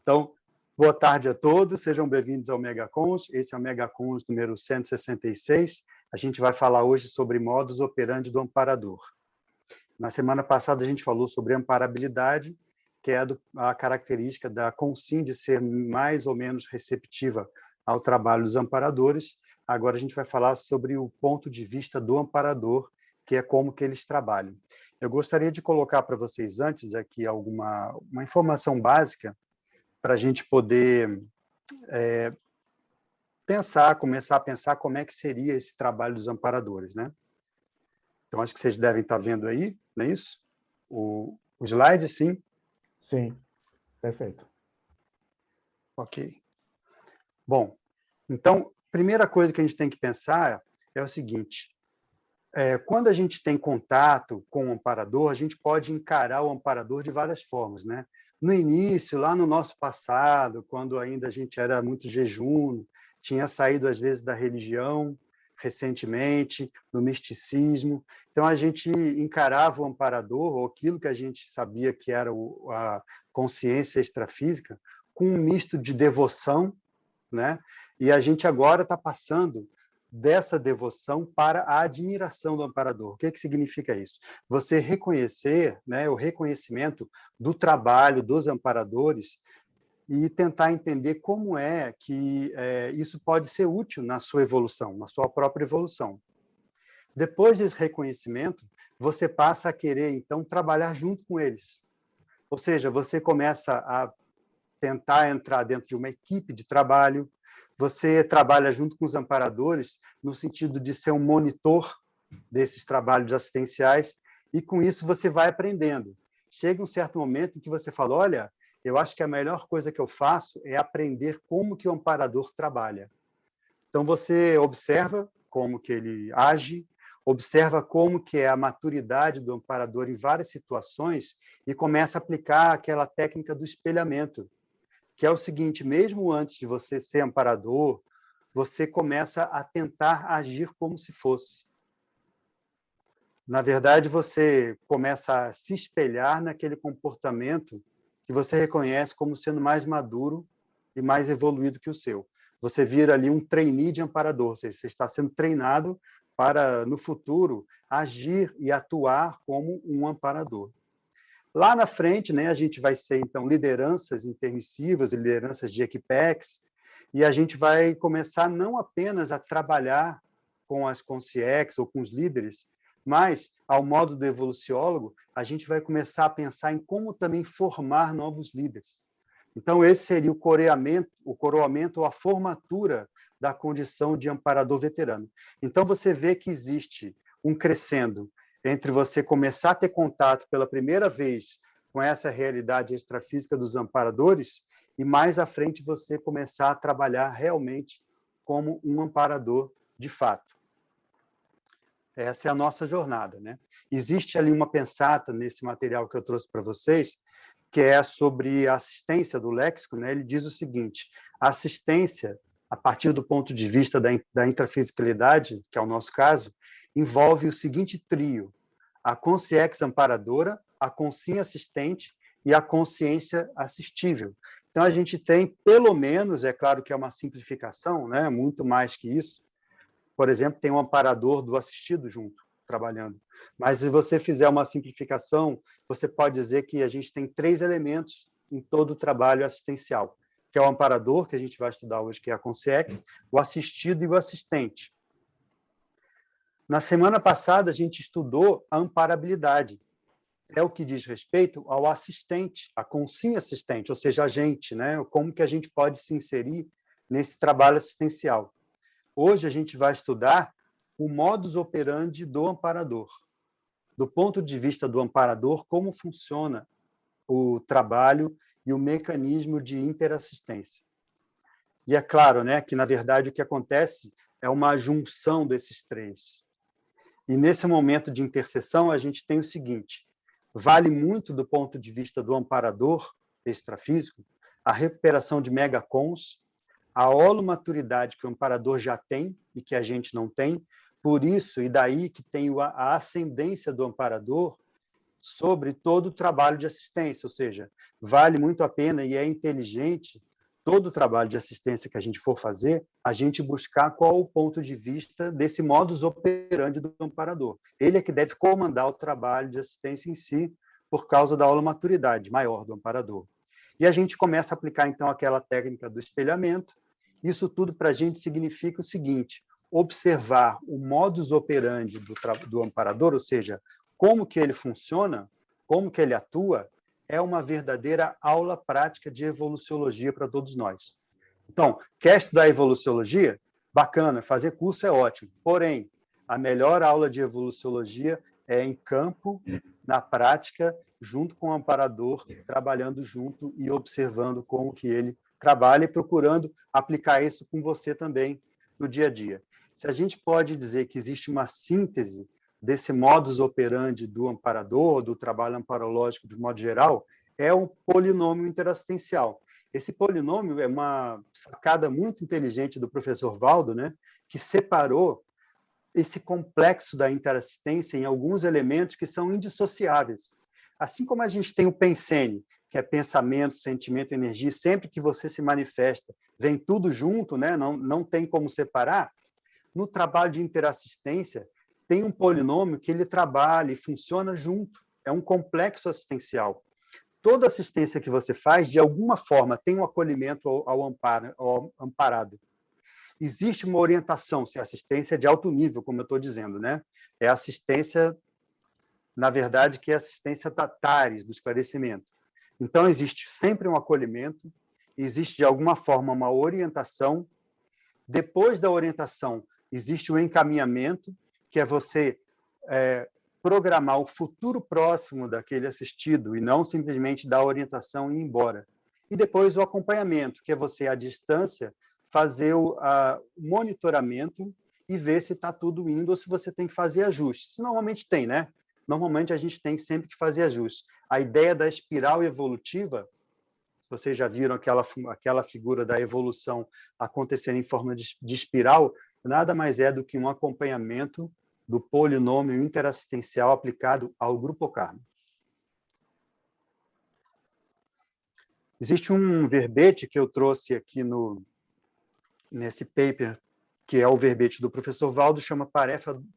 Então, boa tarde a todos, sejam bem-vindos ao MegaCons. Esse é o MegaCons número 166. A gente vai falar hoje sobre modus operandi do amparador. Na semana passada, a gente falou sobre amparabilidade, que é a característica da Consim de ser mais ou menos receptiva ao trabalho dos amparadores. Agora a gente vai falar sobre o ponto de vista do amparador, que é como que eles trabalham. Eu gostaria de colocar para vocês antes aqui uma informação básica para a gente poder começar a pensar como é que seria esse trabalho dos amparadores, né? Então, acho que vocês devem estar vendo aí, não é isso? O slide, sim? Sim, perfeito. Ok. Bom, então, primeira coisa que a gente tem que pensar é o seguinte, quando a gente tem contato com o amparador, a gente pode encarar o amparador de várias formas, né? No início, lá no nosso passado, quando ainda a gente era muito jejum, tinha saído, às vezes, da religião, recentemente, do misticismo. Então, a gente encarava o amparador, ou aquilo que a gente sabia que era a consciência extrafísica, com um misto de devoção, né? E a gente agora está passando dessa devoção para a admiração do amparador. O que significa isso? Você reconhecer, né, o reconhecimento do trabalho dos amparadores e tentar entender como é que isso pode ser útil na sua evolução, na sua própria evolução. Depois desse reconhecimento, você passa a querer, então, trabalhar junto com eles. Ou seja, você começa a tentar entrar dentro de uma equipe de trabalho, você trabalha junto com os amparadores no sentido de ser um monitor desses trabalhos assistenciais e, com isso, você vai aprendendo. Chega um certo momento em que você fala, olha, eu acho que a melhor coisa que eu faço é aprender como que o amparador trabalha. Então, você observa como que ele age, observa como que é a maturidade do amparador em várias situações e começa a aplicar aquela técnica do espelhamento, que é o seguinte, mesmo antes de você ser amparador, você começa a tentar agir como se fosse. Na verdade, você começa a se espelhar naquele comportamento que você reconhece como sendo mais maduro e mais evoluído que o seu. Você vira ali um trainee de amparador, ou seja, você está sendo treinado para, no futuro, agir e atuar como um amparador. Lá na frente, né, a gente vai ser, então, lideranças intermissivas, lideranças de equipex, e a gente vai começar não apenas a trabalhar com as consciex ou com os líderes, mas, ao modo do evoluciólogo, a gente vai começar a pensar em como também formar novos líderes. Então, esse seria o coroamento ou a formatura da condição de amparador veterano. Então, você vê que existe um crescendo entre você começar a ter contato pela primeira vez com essa realidade extrafísica dos amparadores e, mais à frente, você começar a trabalhar realmente como um amparador de fato. Essa é a nossa jornada, né? Existe ali uma pensata nesse material que eu trouxe para vocês, que é sobre a assistência do léxico, né? Ele diz o seguinte, a assistência, a partir do ponto de vista da intrafisicalidade, que é o nosso caso, envolve o seguinte trio, a consciência amparadora, a consciência assistente e a consciência assistível. Então, a gente tem, pelo menos, é claro que é uma simplificação, né? Muito mais que isso. Por exemplo, tem um amparador do assistido junto, trabalhando. Mas, se você fizer uma simplificação, você pode dizer que a gente tem 3 elementos em todo o trabalho assistencial, que é o amparador, que a gente vai estudar hoje, que é a consciência, o assistido e o assistente. Na semana passada, a gente estudou a amparabilidade. É o que diz respeito ao assistente, a consciência assistente, ou seja, a gente, né? Como que a gente pode se inserir nesse trabalho assistencial. Hoje a gente vai estudar o modus operandi do amparador. Do ponto de vista do amparador, como funciona o trabalho e o mecanismo de interassistência. E é claro, né, que, na verdade, o que acontece é uma junção desses 3. E, nesse momento de interseção, a gente tem o seguinte, vale muito do ponto de vista do amparador extrafísico, a recuperação de megacons, a holomaturidade que o amparador já tem e que a gente não tem, por isso, e daí que tem a ascendência do amparador, sobre todo o trabalho de assistência, ou seja, vale muito a pena e é inteligente todo o trabalho de assistência que a gente for fazer, a gente buscar qual o ponto de vista desse modus operandi do amparador. Ele é que deve comandar o trabalho de assistência em si, por causa da aula maturidade maior do amparador. E a gente começa a aplicar, então, aquela técnica do espelhamento. Isso tudo para a gente significa o seguinte: observar o modus operandi do amparador, ou seja, como que ele funciona, como que ele atua, é uma verdadeira aula prática de evoluciologia para todos nós. Então, quer estudar evoluciologia? Bacana, fazer curso é ótimo. Porém, a melhor aula de evoluciologia é em campo, na prática, junto com o amparador, trabalhando junto e observando como que ele trabalha e procurando aplicar isso com você também no dia a dia. Se a gente pode dizer que existe uma síntese desse modus operandi do amparador, do trabalho amparológico de modo geral, é um polinômio interassistencial. Esse polinômio é uma sacada muito inteligente do professor Valdo, né, que separou esse complexo da interassistência em alguns elementos que são indissociáveis. Assim como a gente tem o pensene, que é pensamento, sentimento, energia, sempre que você se manifesta, vem tudo junto, né? Não tem como separar. No trabalho de interassistência, tem um polinômio que ele trabalha e funciona junto. É um complexo assistencial. Toda assistência que você faz, de alguma forma, tem um acolhimento ao amparado. Existe uma orientação, se assistência é de alto nível, como eu estou dizendo, né? É assistência, na verdade, que é assistência TARES, do esclarecimento. Então, existe sempre um acolhimento, existe, de alguma forma, uma orientação. Depois da orientação, existe o encaminhamento, que é você programar o futuro próximo daquele assistido e não simplesmente dar a orientação e ir embora. E depois o acompanhamento, que é você, à distância, fazer o monitoramento e ver se está tudo indo ou se você tem que fazer ajustes. Normalmente tem, né? Normalmente a gente tem sempre que fazer ajustes. A ideia da espiral evolutiva, vocês já viram aquela figura da evolução acontecendo em forma de espiral, nada mais é do que um acompanhamento do polinômio interassistencial aplicado ao grupo karma. Existe um verbete que eu trouxe aqui nesse paper, que é o verbete do professor Valdo, chama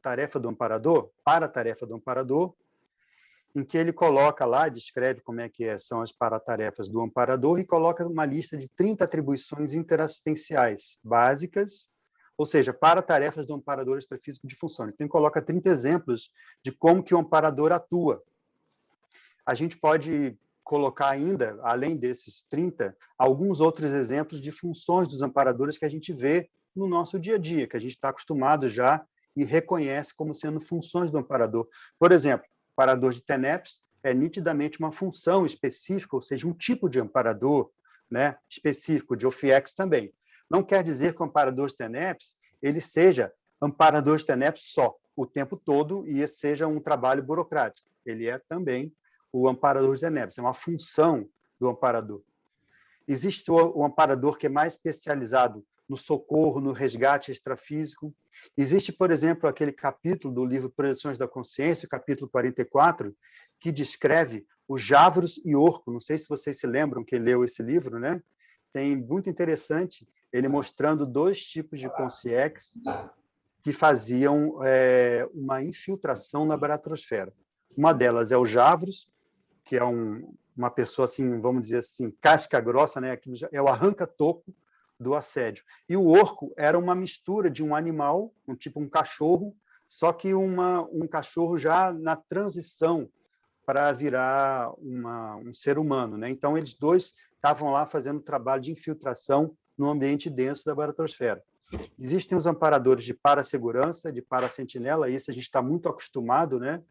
Tarefa do Amparador, Para-tarefa do Amparador, em que ele coloca lá, descreve como é que são as paratarefas do amparador e coloca uma lista de 30 atribuições interassistenciais básicas, ou seja, para-tarefas do amparador extrafísico de função. Então, ele coloca 30 exemplos de como que o amparador atua. A gente pode colocar ainda, além desses 30, alguns outros exemplos de funções dos amparadores que a gente vê no nosso dia a dia, que a gente está acostumado já e reconhece como sendo funções do amparador. Por exemplo, o amparador de TENEPS é nitidamente uma função específica, ou seja, um tipo de amparador, né, específico, de OFIEX também. Não quer dizer que o amparador de TENEPS ele seja amparador de TENEPS só, o tempo todo, e esse seja um trabalho burocrático. Ele é também o amparador de TENEPS, é uma função do amparador. Existe o amparador que é mais especializado no socorro, no resgate extrafísico. Existe, por exemplo, aquele capítulo do livro Projeções da Consciência, o capítulo 44, que descreve o Javros e Orco. Não sei se vocês se lembram quem leu esse livro, né? Tem muito interessante ele mostrando dois tipos de consciex que faziam uma infiltração na baratrosfera. Uma delas é o Javros, que é uma pessoa, assim, vamos dizer assim, casca grossa, né? É o arranca-toco do assédio. E o orco era uma mistura de um animal, tipo um cachorro, só que um cachorro já na transição para virar um ser humano, né? Então, eles dois estavam lá fazendo trabalho de infiltração no ambiente denso da baratrosfera. Existem os amparadores de parasegurança, de parasentinela, isso a gente está muito acostumado, né?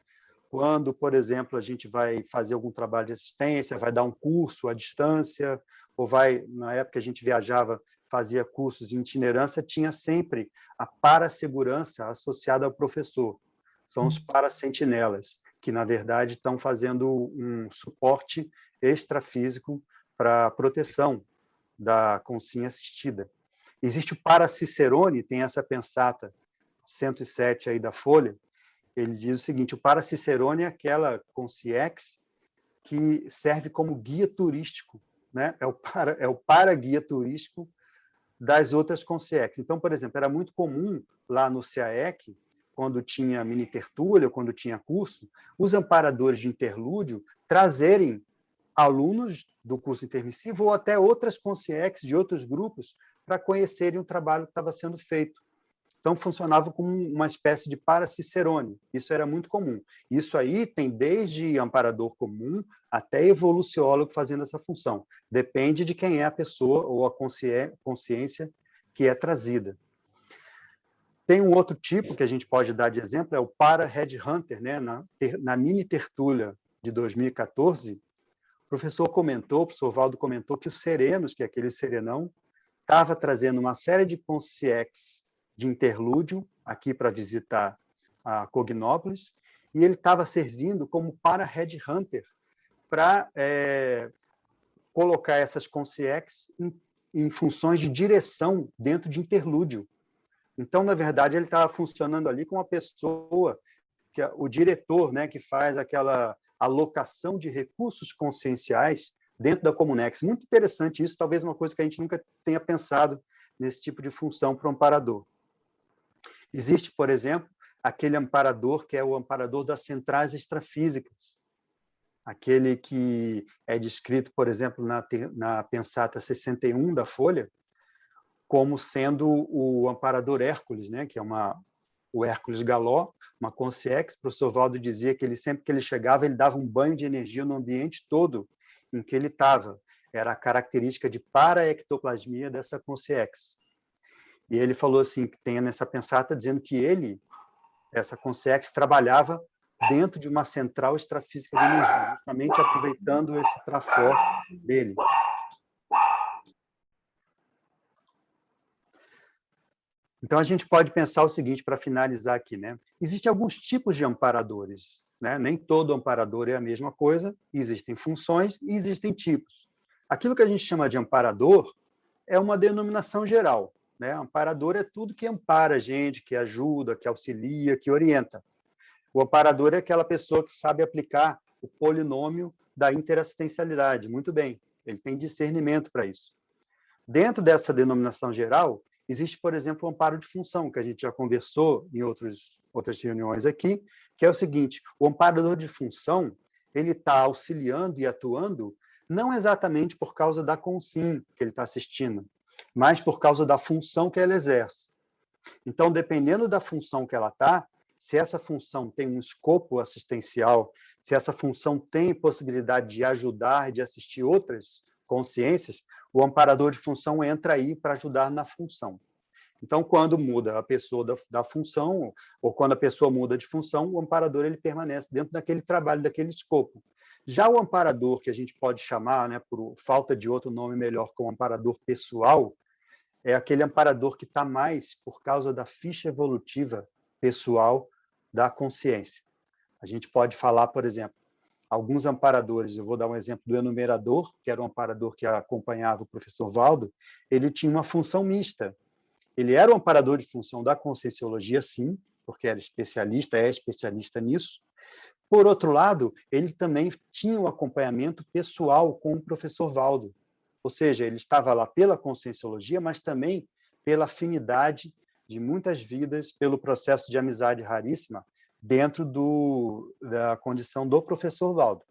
Quando, por exemplo, a gente vai fazer algum trabalho de assistência, vai dar um curso à distância, ou na época a gente viajava, fazia cursos em itinerância, tinha sempre a parasegurança associada ao professor. São os parasentinelas, que, na verdade, estão fazendo um suporte extrafísico para a proteção da consciência assistida. Existe o Paracicerone, tem essa pensata 107 aí da Folha, ele diz o seguinte: o para-cicerone é aquela consciex que serve como guia turístico, né? É o para-guia turístico das outras consciex. Então, por exemplo, era muito comum lá no CAEC, quando tinha mini tertúlia, quando tinha curso, os amparadores de interlúdio trazerem alunos do curso intermissivo ou até outras consciex de outros grupos para conhecerem o trabalho que estava sendo feito. Então, funcionava como uma espécie de para-cicerone. Isso era muito comum. Isso aí tem desde amparador comum até evoluciólogo fazendo essa função. Depende de quem é a pessoa ou a consciência que é trazida. Tem um outro tipo que a gente pode dar de exemplo, é o para-headhunter, né? Na mini tertúlia de 2014, o professor Valdo comentou que os serenos, que é aquele serenão, estava trazendo uma série de consciex de interlúdio aqui para visitar a Cognópolis, e ele estava servindo como para-headhunter para colocar essas consciex em funções de direção dentro de interlúdio. Então, na verdade, ele estava funcionando ali com uma pessoa, que é o diretor, né, que faz aquela alocação de recursos conscienciais dentro da Comunex. Muito interessante isso, talvez uma coisa que a gente nunca tenha pensado nesse tipo de função para o amparador. Existe, por exemplo, aquele amparador que é o amparador das centrais extrafísicas, aquele que é descrito, por exemplo, na Pensata 61 da Folha, como sendo o amparador Hércules, né? Que é o Hércules Galó, uma consciex. O professor Valdo dizia que sempre que ele chegava, ele dava um banho de energia no ambiente todo em que ele estava. Era a característica de paraectoplasmia dessa consciex. E ele falou assim, que tem nessa pensata, dizendo que ele, essa consciex, trabalhava dentro de uma central extrafísica de energia, justamente aproveitando esse trafor dele. Então, a gente pode pensar o seguinte, para finalizar aqui, né? Existem alguns tipos de amparadores, né? Nem todo amparador é a mesma coisa, existem funções e existem tipos. Aquilo que a gente chama de amparador é uma denominação geral, né? Amparador é tudo que ampara a gente, que ajuda, que auxilia, que orienta. O amparador é aquela pessoa que sabe aplicar o polinômio da interassistencialidade. Muito bem, ele tem discernimento para isso. Dentro dessa denominação geral, existe, por exemplo, o amparo de função, que a gente já conversou em outras reuniões aqui, que é o seguinte: o amparador de função ele está auxiliando e atuando não exatamente por causa da consim que ele está assistindo, mas por causa da função que ela exerce. Então, dependendo da função que ela está, se essa função tem um escopo assistencial, se essa função tem possibilidade de ajudar, de assistir outras consciências, o amparador de função entra aí para ajudar na função. Então, quando muda a pessoa da função, ou quando a pessoa muda de função, o amparador ele permanece dentro daquele trabalho, daquele escopo. Já o amparador, que a gente pode chamar, né, por falta de outro nome melhor, como amparador pessoal, é aquele amparador que está mais por causa da ficha evolutiva pessoal da consciência. A gente pode falar, por exemplo, alguns amparadores, eu vou dar um exemplo do enumerador, que era um amparador que acompanhava o professor Valdo, ele tinha uma função mista. Ele era um amparador de função da conscienciologia, sim, porque era especialista, é especialista nisso. Por outro lado, ele também tinha um acompanhamento pessoal com o professor Valdo, ou seja, ele estava lá pela conscienciologia, mas também pela afinidade de muitas vidas, pelo processo de amizade raríssima, dentro da condição do professor Valdo.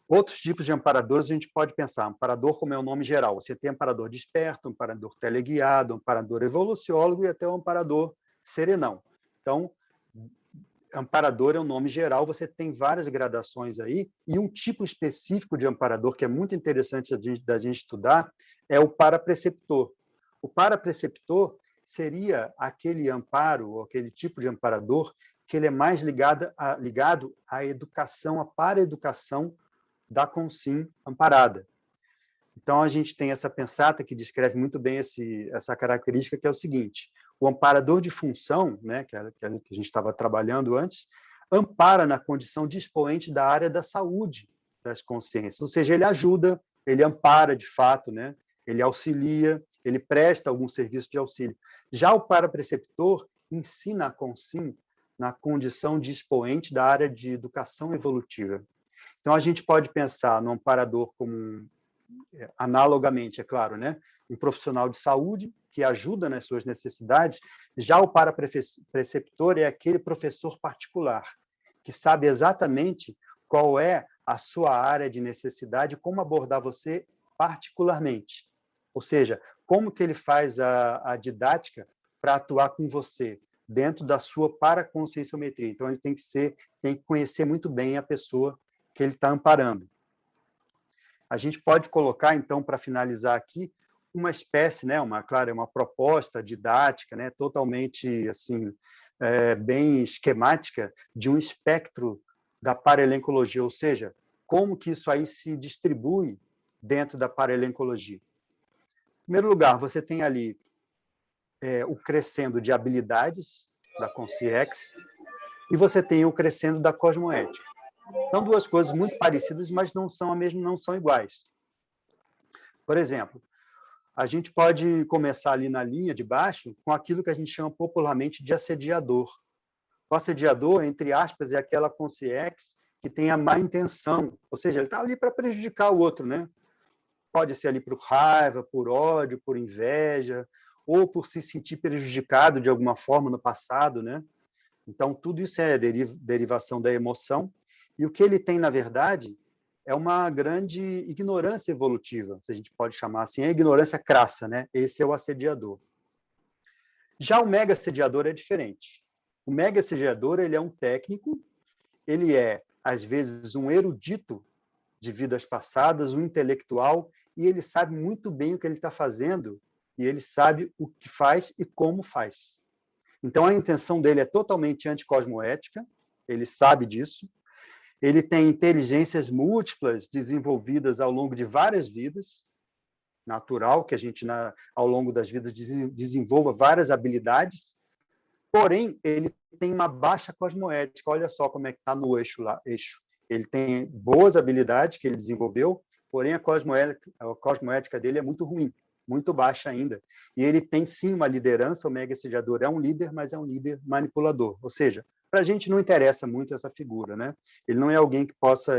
Outros tipos de amparadores a gente pode pensar. Amparador, como é o nome geral. Você tem amparador desperto, amparador teleguiado, amparador evoluciólogo e até o amparador serenão. Então, amparador é um nome geral, você tem várias gradações aí, e um tipo específico de amparador, que é muito interessante da gente estudar, é o parapreceptor. O parapreceptor seria aquele amparo, ou aquele tipo de amparador, que ele é mais ligado à educação, à paraeducação da consim amparada. Então, a gente tem essa pensata que descreve muito bem essa característica, que é o seguinte: o amparador de função, né, que a gente estava trabalhando antes, ampara na condição de expoente da área da saúde das consciências, ou seja, ele ajuda, ele ampara de fato, né, ele auxilia, ele presta algum serviço de auxílio. Já o parapreceptor ensina a consim na condição de expoente da área de educação evolutiva. Então, a gente pode pensar no amparador como, analogamente, é claro, né? Um profissional de saúde que ajuda nas suas necessidades. Já o parapreceptor é aquele professor particular, que sabe exatamente qual é a sua área de necessidade, como abordar você particularmente. Ou seja, como que ele faz a didática para atuar com você dentro da sua paraconscienciometria. Então, ele tem que conhecer muito bem a pessoa que ele está amparando. A gente pode colocar, então, para finalizar aqui, uma espécie, né, claro, é uma proposta didática, né, totalmente assim, bem esquemática, de um espectro da paralencologia, ou seja, como que isso aí se distribui dentro da paralencologia. Em primeiro lugar, você tem ali o crescendo de habilidades da Consciex e você tem o crescendo da cosmoética. São duas coisas muito parecidas, mas não são iguais. Por exemplo, a gente pode começar ali na linha de baixo com aquilo que a gente chama popularmente de assediador. O assediador, entre aspas, é aquela Consciex que tem a má intenção, ou seja, ele está ali para prejudicar o outro, né? Pode ser ali por raiva, por ódio, por inveja, ou por se sentir prejudicado de alguma forma no passado, né? Então, tudo isso é derivação da emoção. E o que ele tem, na verdade, é uma grande ignorância evolutiva, se a gente pode chamar assim, é a ignorância crassa, né? Esse é o assediador. Já o mega assediador é diferente. O mega assediador, ele é um técnico, ele é, às vezes, um erudito de vidas passadas, um intelectual, e ele sabe muito bem o que ele está fazendo, e ele sabe o que faz e como faz. Então, a intenção dele é totalmente anticosmoética, ele sabe disso, ele tem inteligências múltiplas desenvolvidas ao longo de várias vidas, natural que a gente, ao longo das vidas, desenvolva várias habilidades, porém, ele tem uma baixa cosmoética. Olha só como é que está no eixo lá. Ele tem boas habilidades que ele desenvolveu, porém, a cosmoética dele é muito ruim, muito baixa ainda. E ele tem, sim, uma liderança, o mega assediador é um líder, mas é um líder manipulador. Ou seja, para a gente não interessa muito essa figura, né? Ele não é alguém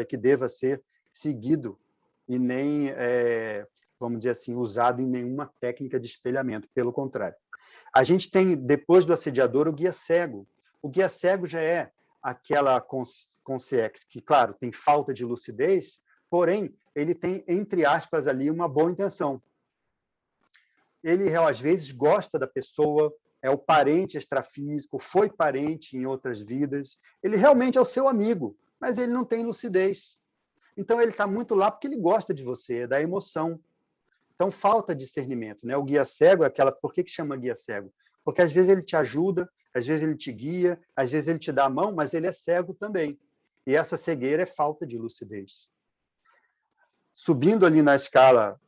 que deva ser seguido e nem, vamos dizer assim, usado em nenhuma técnica de espelhamento, pelo contrário. A gente tem, depois do assediador, o guia cego. O guia cego já é aquela consciex que, claro, tem falta de lucidez, porém, ele tem, entre aspas, ali uma boa intenção. Ele, às vezes, gosta da pessoa, é o parente extrafísico, foi parente em outras vidas, ele realmente é o seu amigo, mas ele não tem lucidez. Então, ele está muito lá porque ele gosta de você, é da emoção. Então, falta discernimento, né? O guia cego é aquela... Por que chama guia cego? Porque, às vezes, ele te ajuda, às vezes, ele te guia, às vezes, ele te dá a mão, mas ele é cego também. E essa cegueira é falta de lucidez. Subindo ali na escala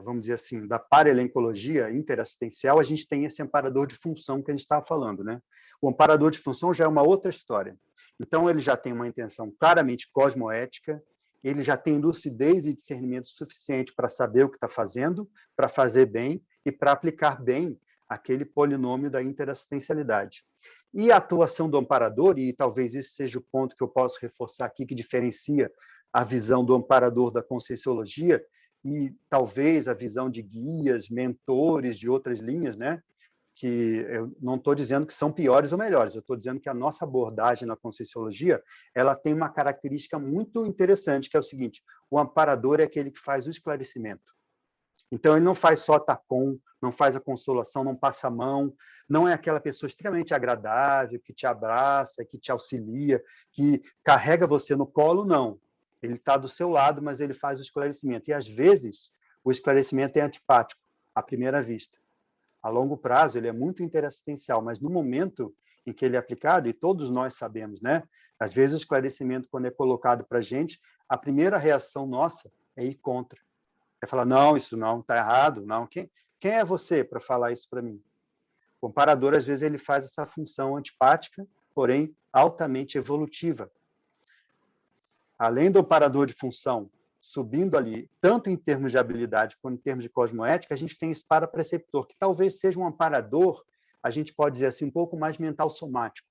vamos dizer assim, da paralencologia interassistencial, a gente tem esse amparador de função que a gente estava falando, né? O amparador de função já é uma outra história. Então, ele já tem uma intenção claramente cosmoética, ele já tem lucidez e discernimento suficiente para saber o que está fazendo, para fazer bem e para aplicar bem aquele polinômio da interassistencialidade. E a atuação do amparador, e talvez esse seja o ponto que eu posso reforçar aqui, que diferencia a visão do amparador da conscienciologia e talvez a visão de guias, mentores de outras linhas, né? Que eu não estou dizendo que são piores ou melhores, eu estou dizendo que a nossa abordagem na conscienciologia ela tem uma característica muito interessante, que é o seguinte: o amparador é aquele que faz o esclarecimento. Então, ele não faz só TACOM, não faz a consolação, não passa a mão, não é aquela pessoa extremamente agradável, que te abraça, que te auxilia, que carrega você no colo, não. Ele está do seu lado, mas ele faz o esclarecimento. E, às vezes, o esclarecimento é antipático, à primeira vista. A longo prazo, ele é muito interassistencial, mas no momento em que ele é aplicado, e todos nós sabemos, né? Às vezes, o esclarecimento, quando é colocado para a gente, a primeira reação nossa é ir contra. É falar, não, isso não, está errado. Não. Quem é você para falar isso para mim? O amparador, às vezes, ele faz essa função antipática, porém altamente evolutiva. Além do amparador de função, subindo ali, tanto em termos de habilidade quanto em termos de cosmoética, a gente tem esse parapreceptor, que talvez seja um amparador a gente pode dizer assim, um pouco mais mental somático.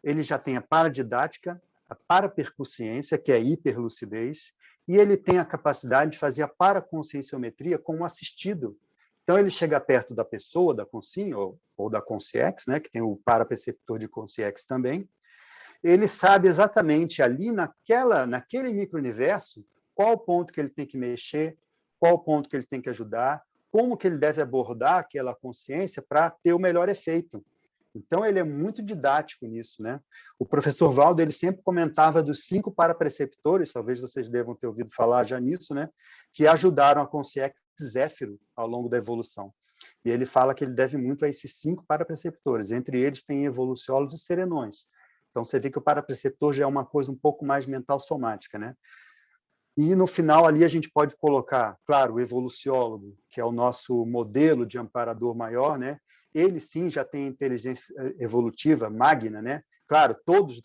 Ele já tem a paradidática, a parapercussiência, que é a hiperlucidez, e ele tem a capacidade de fazer a paraconscienciometria com um assistido. Então, ele chega perto da pessoa, da consci, ou da consciex, né, que tem o paraperceptor de consciex também. Ele sabe exatamente ali, naquele micro-universo, qual ponto que ele tem que mexer, qual ponto que ele tem que ajudar, como que ele deve abordar aquela consciência para ter o melhor efeito. Então, ele é muito didático nisso, né? O professor Valdo, ele sempre comentava dos 5 parapreceptores, talvez vocês devam ter ouvido falar já nisso, né? Que ajudaram a consciência Zéfiro ao longo da evolução. E ele fala que ele deve muito a esses 5 parapreceptores. Entre eles tem evoluciólogos e serenões. Então, você vê que o parapreceptor já é uma coisa um pouco mais mental somática, né? E, no final, ali a gente pode colocar, claro, o evoluciólogo, que é o nosso modelo de amparador maior, né? Ele, sim, já tem inteligência evolutiva magna, né? Claro,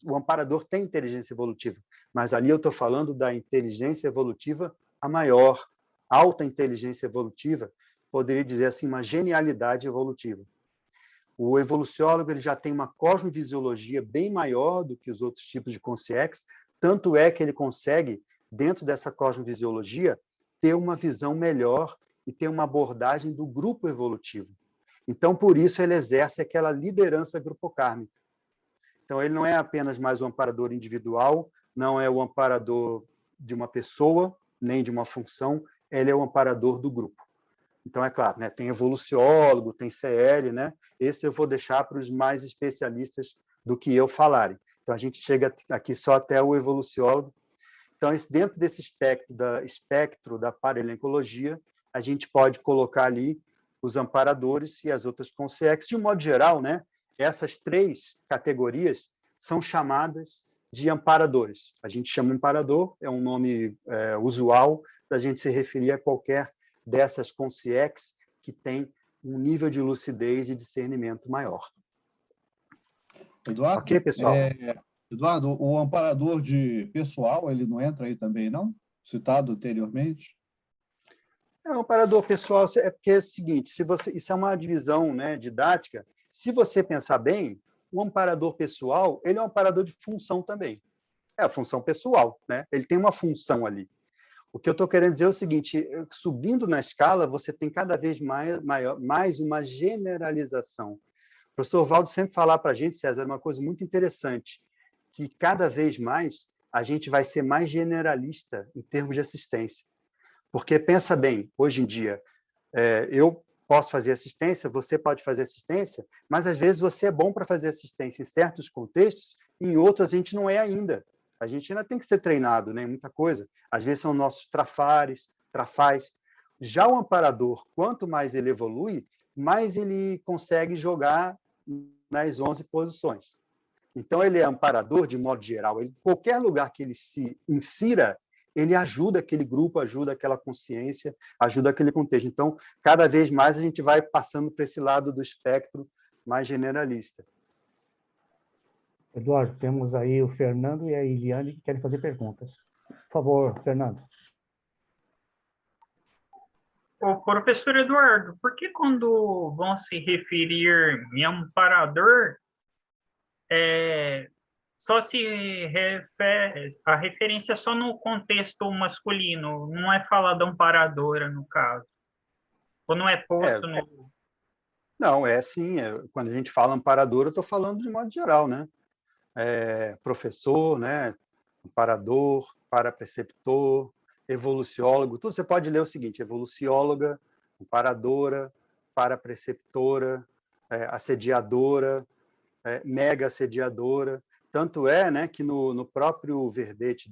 o amparador tem inteligência evolutiva, mas ali eu estou falando da inteligência evolutiva a maior, alta inteligência evolutiva, poderia dizer assim, uma genialidade evolutiva. O evoluciólogo ele já tem uma cosmovisiologia bem maior do que os outros tipos de consciex, tanto é que ele consegue, dentro dessa cosmovisiologia, ter uma visão melhor e ter uma abordagem do grupo evolutivo. Então, por isso, ele exerce aquela liderança grupocármica. Então, ele não é apenas mais um amparador individual, não é o amparador de uma pessoa, nem de uma função, ele é o amparador do grupo. Então, é claro, né, tem evoluciólogo, tem CL, né? Esse eu vou deixar para os mais especialistas do que eu falarem. Então, a gente chega aqui só até o evoluciólogo. Então, dentro desse espectro da paralencologia, a gente pode colocar ali os amparadores e as outras consciex. De um modo geral, né, essas 3 categorias são chamadas de amparadores. A gente chama amparador, é um nome usual para a gente se referir a qualquer dessas consciex que tem um nível de lucidez e discernimento maior. Eduardo, ok, pessoal? Eduardo, o amparador de pessoal, ele não entra aí também, não? Citado anteriormente? O amparador pessoal é porque é o seguinte, isso é uma divisão, né, didática. Se você pensar bem, o amparador pessoal ele é um amparador de função também. É a função pessoal, né? Ele tem uma função ali. O que eu estou querendo dizer é o seguinte, subindo na escala, você tem cada vez mais uma generalização. O professor Valdo sempre fala para a gente, César, uma coisa muito interessante, que cada vez mais a gente vai ser mais generalista em termos de assistência. Porque, pensa bem, hoje em dia, eu posso fazer assistência, você pode fazer assistência, mas, às vezes, você é bom para fazer assistência em certos contextos, e em outros a gente não é ainda. A gente ainda tem que ser treinado, né? Muita coisa. Às vezes são nossos trafais. Já o amparador, quanto mais ele evolui, mais ele consegue jogar nas 11 posições. Então, ele é amparador de modo geral. Qualquer lugar que ele se insira, ele ajuda aquele grupo, ajuda aquela consciência, ajuda aquele contexto. Então, cada vez mais a gente vai passando para esse lado do espectro mais generalista. Eduardo, temos aí o Fernando e a Iliane que querem fazer perguntas. Por favor, Fernando. Ô, professor Eduardo, por que quando vão se referir em amparador, só se refere, a referência é só no contexto masculino, não é falado amparadora, no caso? Ou não é posto no... Não, sim. Quando a gente fala amparador, eu estou falando de modo geral, né? Professor, né? Amparador, parapreceptor, evoluciólogo, tudo. Você pode ler o seguinte: evolucióloga, amparadora, parapreceptora, assediadora, mega assediadora. Tanto é, né, que no próprio verbete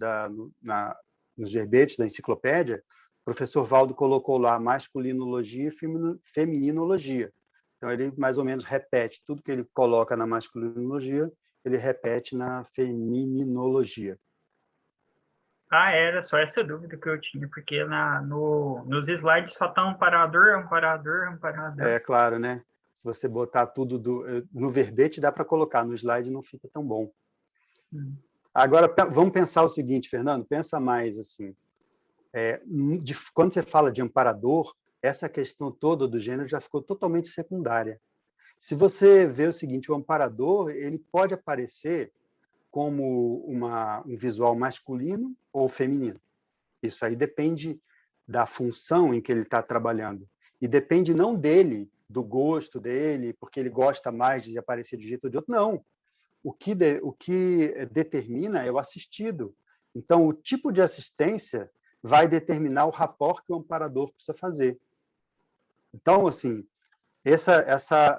nos verbetes da enciclopédia, o professor Valdo colocou lá masculinologia e feminologia. Então, ele mais ou menos repete tudo que ele coloca na masculinologia, ele repete na feminologia. Era só essa dúvida que eu tinha, porque nos slides só está amparador. É claro, né? Se você botar tudo no verbete, dá para colocar, no slide não fica tão bom. Agora, vamos pensar o seguinte, Fernando, pensa mais assim. Quando você fala de amparador, essa questão toda do gênero já ficou totalmente secundária. Se você vê o seguinte, o amparador, ele pode aparecer como um visual masculino ou feminino. Isso aí depende da função em que ele está trabalhando. E depende não dele, do gosto dele, porque ele gosta mais de aparecer de um jeito ou de outro. Não. O que determina é o assistido. Então, o tipo de assistência vai determinar o rapport que o amparador precisa fazer. Então, assim,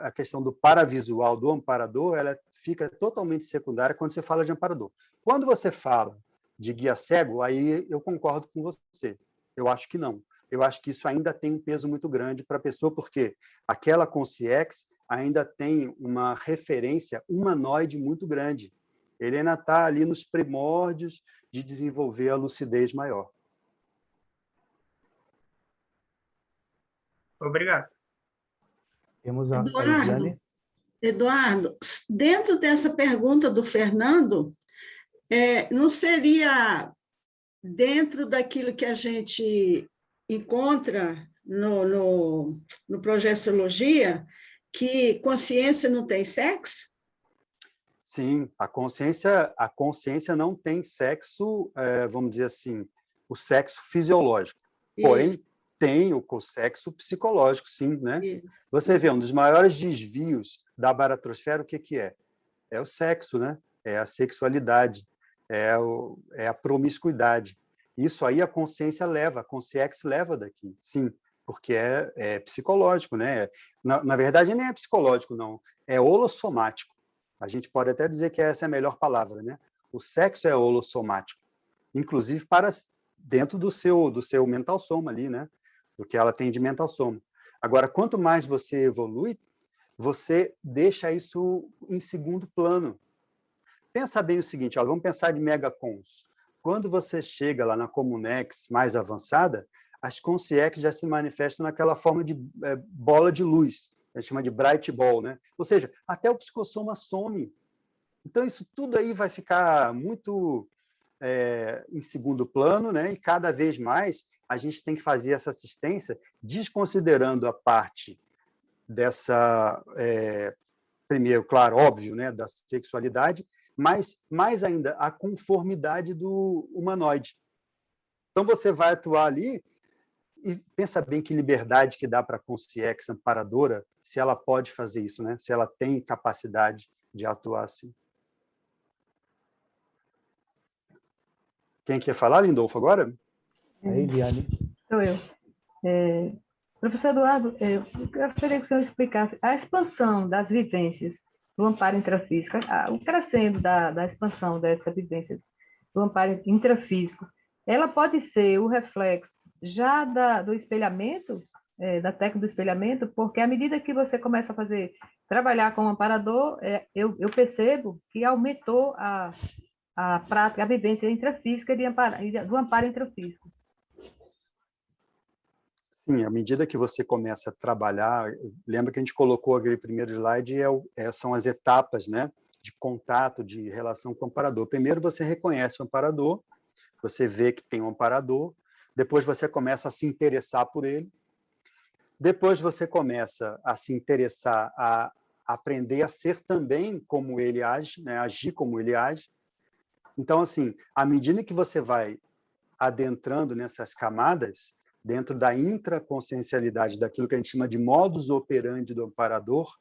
a questão do paravisual do amparador, ela fica totalmente secundária quando você fala de amparador. Quando você fala de guia cego, aí eu concordo com você. Eu acho que não. Eu acho que isso ainda tem um peso muito grande para a pessoa, porque aquela consciex ainda tem uma referência humanoide muito grande. Ele ainda está ali nos primórdios de desenvolver a lucidez maior. Obrigado. Temos a Eliane. Eduardo, dentro dessa pergunta do Fernando, não seria dentro daquilo que a gente encontra no Projeciologia, que consciência não tem sexo? Sim, a consciência não tem sexo, vamos dizer assim, o sexo fisiológico. Porém, tem o sexo psicológico, sim, né? Você vê, um dos maiores desvios da baratrosfera, o que é? É o sexo, né? É a sexualidade, é a promiscuidade. Isso aí a consciência leva, a consciex leva daqui, sim, porque é psicológico, né? Na verdade, nem é psicológico, não. É holossomático. A gente pode até dizer que essa é a melhor palavra, né? O sexo é holossomático, inclusive para dentro do seu mental soma ali, né? Do que ela tem de mental soma. Agora, quanto mais você evolui, você deixa isso em segundo plano. Pensa bem o seguinte, ó, vamos pensar de megacons. Quando você chega lá na Comunex mais avançada, as consciex já se manifestam naquela forma de bola de luz, a gente chama de bright ball, né? Ou seja, até o psicossoma some. Então, isso tudo aí vai ficar muito em segundo plano, né? E cada vez mais a gente tem que fazer essa assistência desconsiderando a parte dessa, primeiro, claro, óbvio, né, da sexualidade, mas mais ainda a conformidade do humanoide. Então você vai atuar ali e pensa bem que liberdade que dá para a consciex amparadora, se ela pode fazer isso, né? Se ela tem capacidade de atuar assim. Quem quer falar, Lindolfo, agora? A Eliane. Sou eu. Professor Eduardo, eu gostaria que o senhor explicasse a expansão das vivências do amparo intrafísico, o crescendo da expansão dessa vivência do amparo intrafísico, ela pode ser o reflexo já do espelhamento, da técnica do espelhamento, porque à medida que você começa a trabalhar com o amparador, eu percebo que aumentou a prática, a vivência intrafísica do amparo intrafísico. Sim, à medida que você começa a trabalhar, lembra que a gente colocou aquele primeiro slide, são as etapas, né, de contato, de relação com o amparador. Primeiro você reconhece o amparador, você vê que tem um amparador, depois você começa a se interessar por ele, depois você começa a se interessar, a aprender a ser também como ele age, né, agir como ele age. Então, assim, à medida que você vai adentrando nessas camadas, dentro da intraconsciencialidade, daquilo que a gente chama de modus operandi do amparador,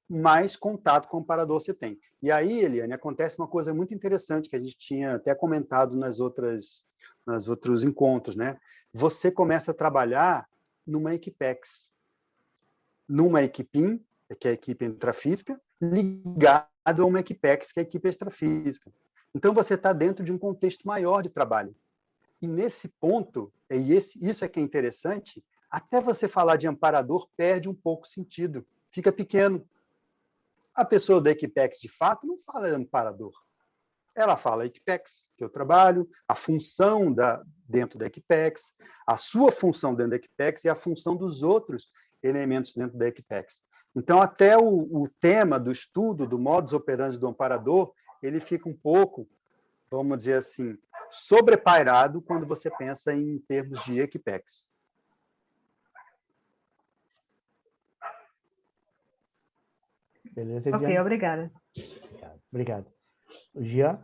mais contato com o amparador você tem. E aí, Eliane, acontece uma coisa muito interessante que a gente tinha até comentado nos outros encontros, né? Você começa a trabalhar numa equipex, numa equipim, que é a equipe intrafísica, ligado a uma equipex, que é a equipe extrafísica. Então, você está dentro de um contexto maior de trabalho. E nesse ponto, isso é que é interessante, até você falar de amparador perde um pouco o sentido, fica pequeno. A pessoa da Equipex, de fato, não fala de amparador. Ela fala Equipex, que eu trabalho, a função dentro da Equipex, a sua função dentro da Equipex e a função dos outros elementos dentro da Equipex. Então, até o tema do estudo do modus operandi do amparador, ele fica um pouco, vamos dizer assim, sobrepairado quando você pensa em termos de Equipex. Beleza, Ok, Eliane? obrigada. Obrigado. O Jean?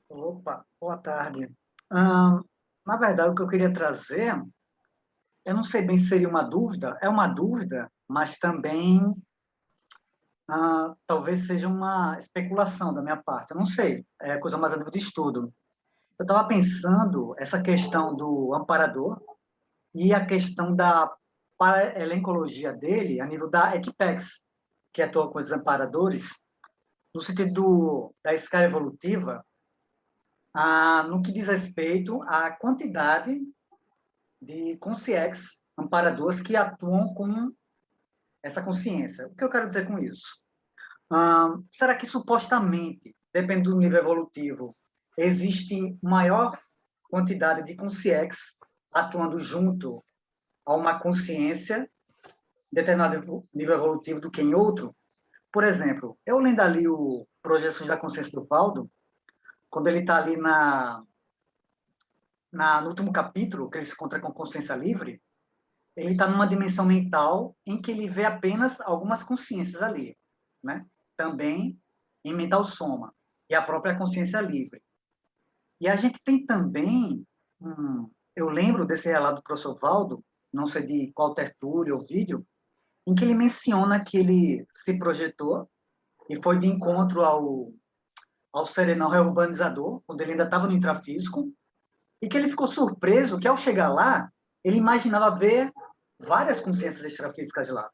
Opa, boa tarde. Na verdade, o que eu queria trazer, eu não sei bem se seria uma dúvida, é uma dúvida, mas também talvez seja uma especulação da minha parte, eu não sei, é coisa mais a nível de estudo. Eu estava pensando essa questão do amparador e a questão da paralencologia dele a nível da Equipex, que atua com os amparadores, no sentido da escala evolutiva, no que diz respeito à quantidade de consciex, amparadores que atuam com essa consciência. O que eu quero dizer com isso? Será que supostamente, dependendo do nível evolutivo, existe maior quantidade de consciex atuando junto a uma consciência em determinado nível evolutivo do que em outro? Por exemplo, eu lendo ali o Projeções da Consciência do Valdo, quando ele está ali no último capítulo, que ele se encontra com consciência livre, ele está numa dimensão mental em que ele vê apenas algumas consciências ali, né? Também em mental soma, e a própria consciência livre. E a gente tem também, eu lembro desse relato do professor Valdo, não sei de qual tertúlia ou vídeo, em que ele menciona que ele se projetou e foi de encontro ao serenão reurbanizador, quando ele ainda estava no intrafísico, e que ele ficou surpreso que, ao chegar lá, ele imaginava ver várias consciências extrafísicas lá.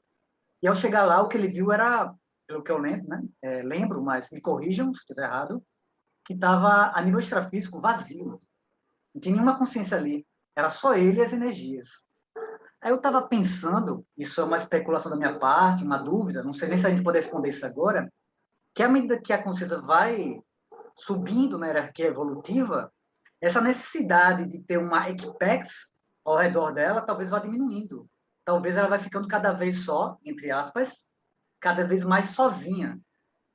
E, ao chegar lá, o que ele viu era, pelo que eu lembro, né? Lembro, mas me corrijam se estiver errado, que estava a nível extrafísico vazio. Não tinha nenhuma consciência ali. Era só ele e as energias. Aí eu estava pensando, isso é uma especulação da minha parte, uma dúvida, não sei nem se a gente pode responder isso agora, que à medida que a consciência vai subindo na hierarquia evolutiva, essa necessidade de ter uma equipex ao redor dela talvez vá diminuindo. Talvez ela vai ficando cada vez só, entre aspas, cada vez mais sozinha,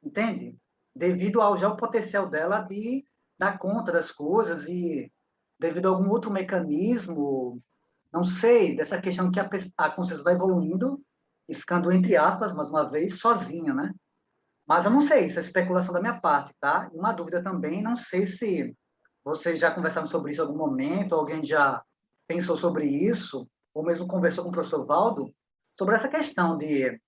entende? Devido ao já o potencial dela de dar conta das coisas e devido a algum outro mecanismo, não sei, dessa questão que a consciência vai evoluindo e ficando, entre aspas, mais uma vez, sozinha, né? Mas eu não sei, isso é especulação da minha parte, tá? Uma dúvida também, não sei se vocês já conversaram sobre isso em algum momento, alguém já pensou sobre isso, ou mesmo conversou com o professor Valdo, sobre essa questão de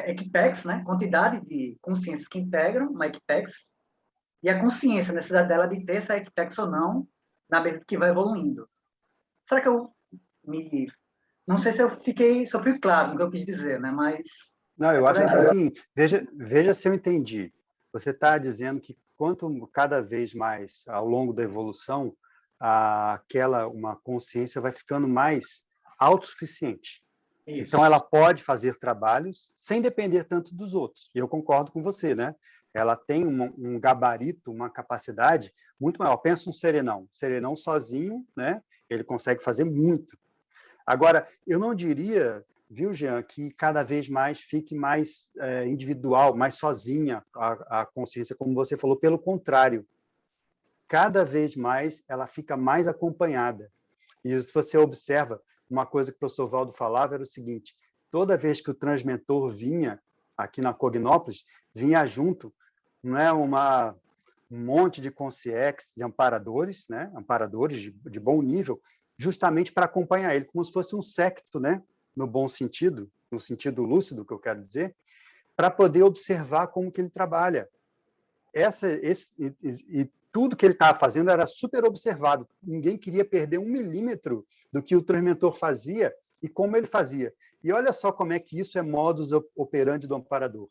Equipex, né? Quantidade de consciências que integram uma Equipex, e a consciência, a necessidade dela de ter essa Equipex ou não, na medida que vai evoluindo. Será que eu me... Não sei se eu fui claro no que eu quis dizer, né? Mas... Não, eu acho que sim. Veja se eu entendi. Você está dizendo que quanto cada vez mais ao longo da evolução, uma consciência vai ficando mais autossuficiente. Isso. Então, ela pode fazer trabalhos sem depender tanto dos outros. E eu concordo com você, né? Ela tem um gabarito, uma capacidade muito maior. Pensa um serenão. Serenão sozinho, né? Ele consegue fazer muito. Agora, eu não diria, viu, Jean, que cada vez mais fique mais individual, mais sozinha a consciência, como você falou. Pelo contrário, cada vez mais ela fica mais acompanhada. E se você observa, uma coisa que o professor Valdo falava era o seguinte: toda vez que o transmentor vinha aqui na Cognópolis, vinha junto, não é, um monte de consciex, de amparadores, né, amparadores de bom nível, justamente para acompanhar ele, como se fosse um séquito, né, no bom sentido, no sentido lúcido, que eu quero dizer, para poder observar como que ele trabalha. E tudo que ele estava fazendo era super observado. Ninguém queria perder 1 milímetro do que o transmentor fazia e como ele fazia. E olha só como é que isso é modus operandi do amparador.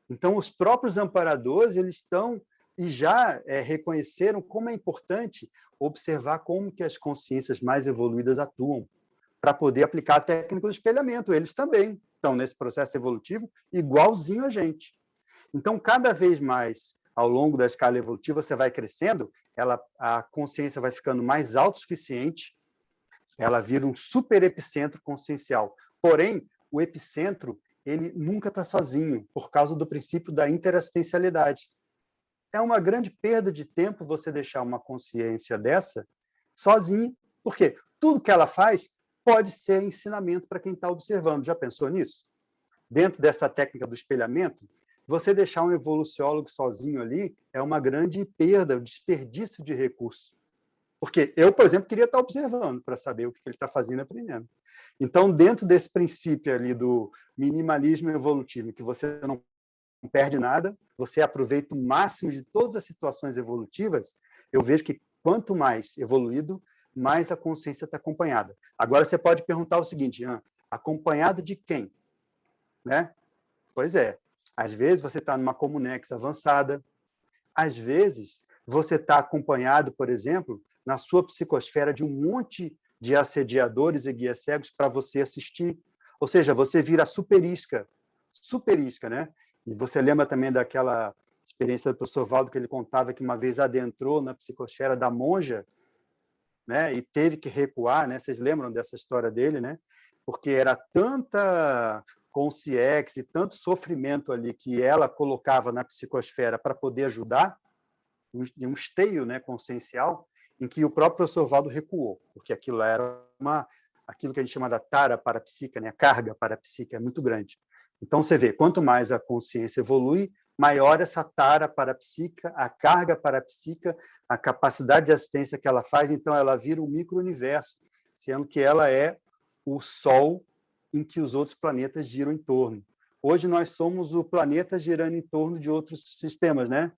Então, os próprios amparadores, eles estão e já reconheceram como é importante observar como que as consciências mais evoluídas atuam para poder aplicar a técnica do espelhamento. Eles também estão nesse processo evolutivo igualzinho a gente. Então, cada vez mais, ao longo da escala evolutiva, você vai crescendo, a consciência vai ficando mais autossuficiente, ela vira um super epicentro consciencial. Porém, o epicentro, ele nunca está sozinho, por causa do princípio da interassistencialidade. É uma grande perda de tempo você deixar uma consciência dessa sozinha, porque tudo que ela faz pode ser ensinamento para quem está observando. Já pensou nisso? dentro dessa técnica do espelhamento, você deixar um evoluciólogo sozinho ali é uma grande perda, um desperdício de recurso. Porque eu, por exemplo, queria estar observando para saber o que ele está fazendo e aprendendo. Então, dentro desse princípio ali do minimalismo evolutivo, que você não perde nada, você aproveita o máximo de todas as situações evolutivas, eu vejo que quanto mais evoluído, mais a consciência está acompanhada. Agora, você pode perguntar o seguinte, acompanhado de quem? Né? Pois é, às vezes você está numa Comunex avançada, às vezes você está acompanhado, por exemplo, na sua psicosfera de um monte de assediadores e guias cegos para você assistir. Ou seja, você vira superisca, né? E você lembra também daquela experiência do professor Valdo, que ele contava que uma vez adentrou na psicosfera da monja, né? E teve que recuar, né? Vocês lembram dessa história dele, né? Porque era tanta consciência e tanto sofrimento ali que ela colocava na psicosfera para poder ajudar, um esteio, né, consciencial, em que o próprio professor Valdo recuou, porque aquilo era aquilo que a gente chama da tara parapsíquica, né, a carga parapsíquica é muito grande. Então, você vê, quanto mais a consciência evolui, maior essa tara parapsíquica, a carga parapsíquica, a capacidade de assistência que ela faz, então ela vira um micro-universo, sendo que ela é o Sol em que os outros planetas giram em torno. Hoje nós somos o planeta girando em torno de outros sistemas, né?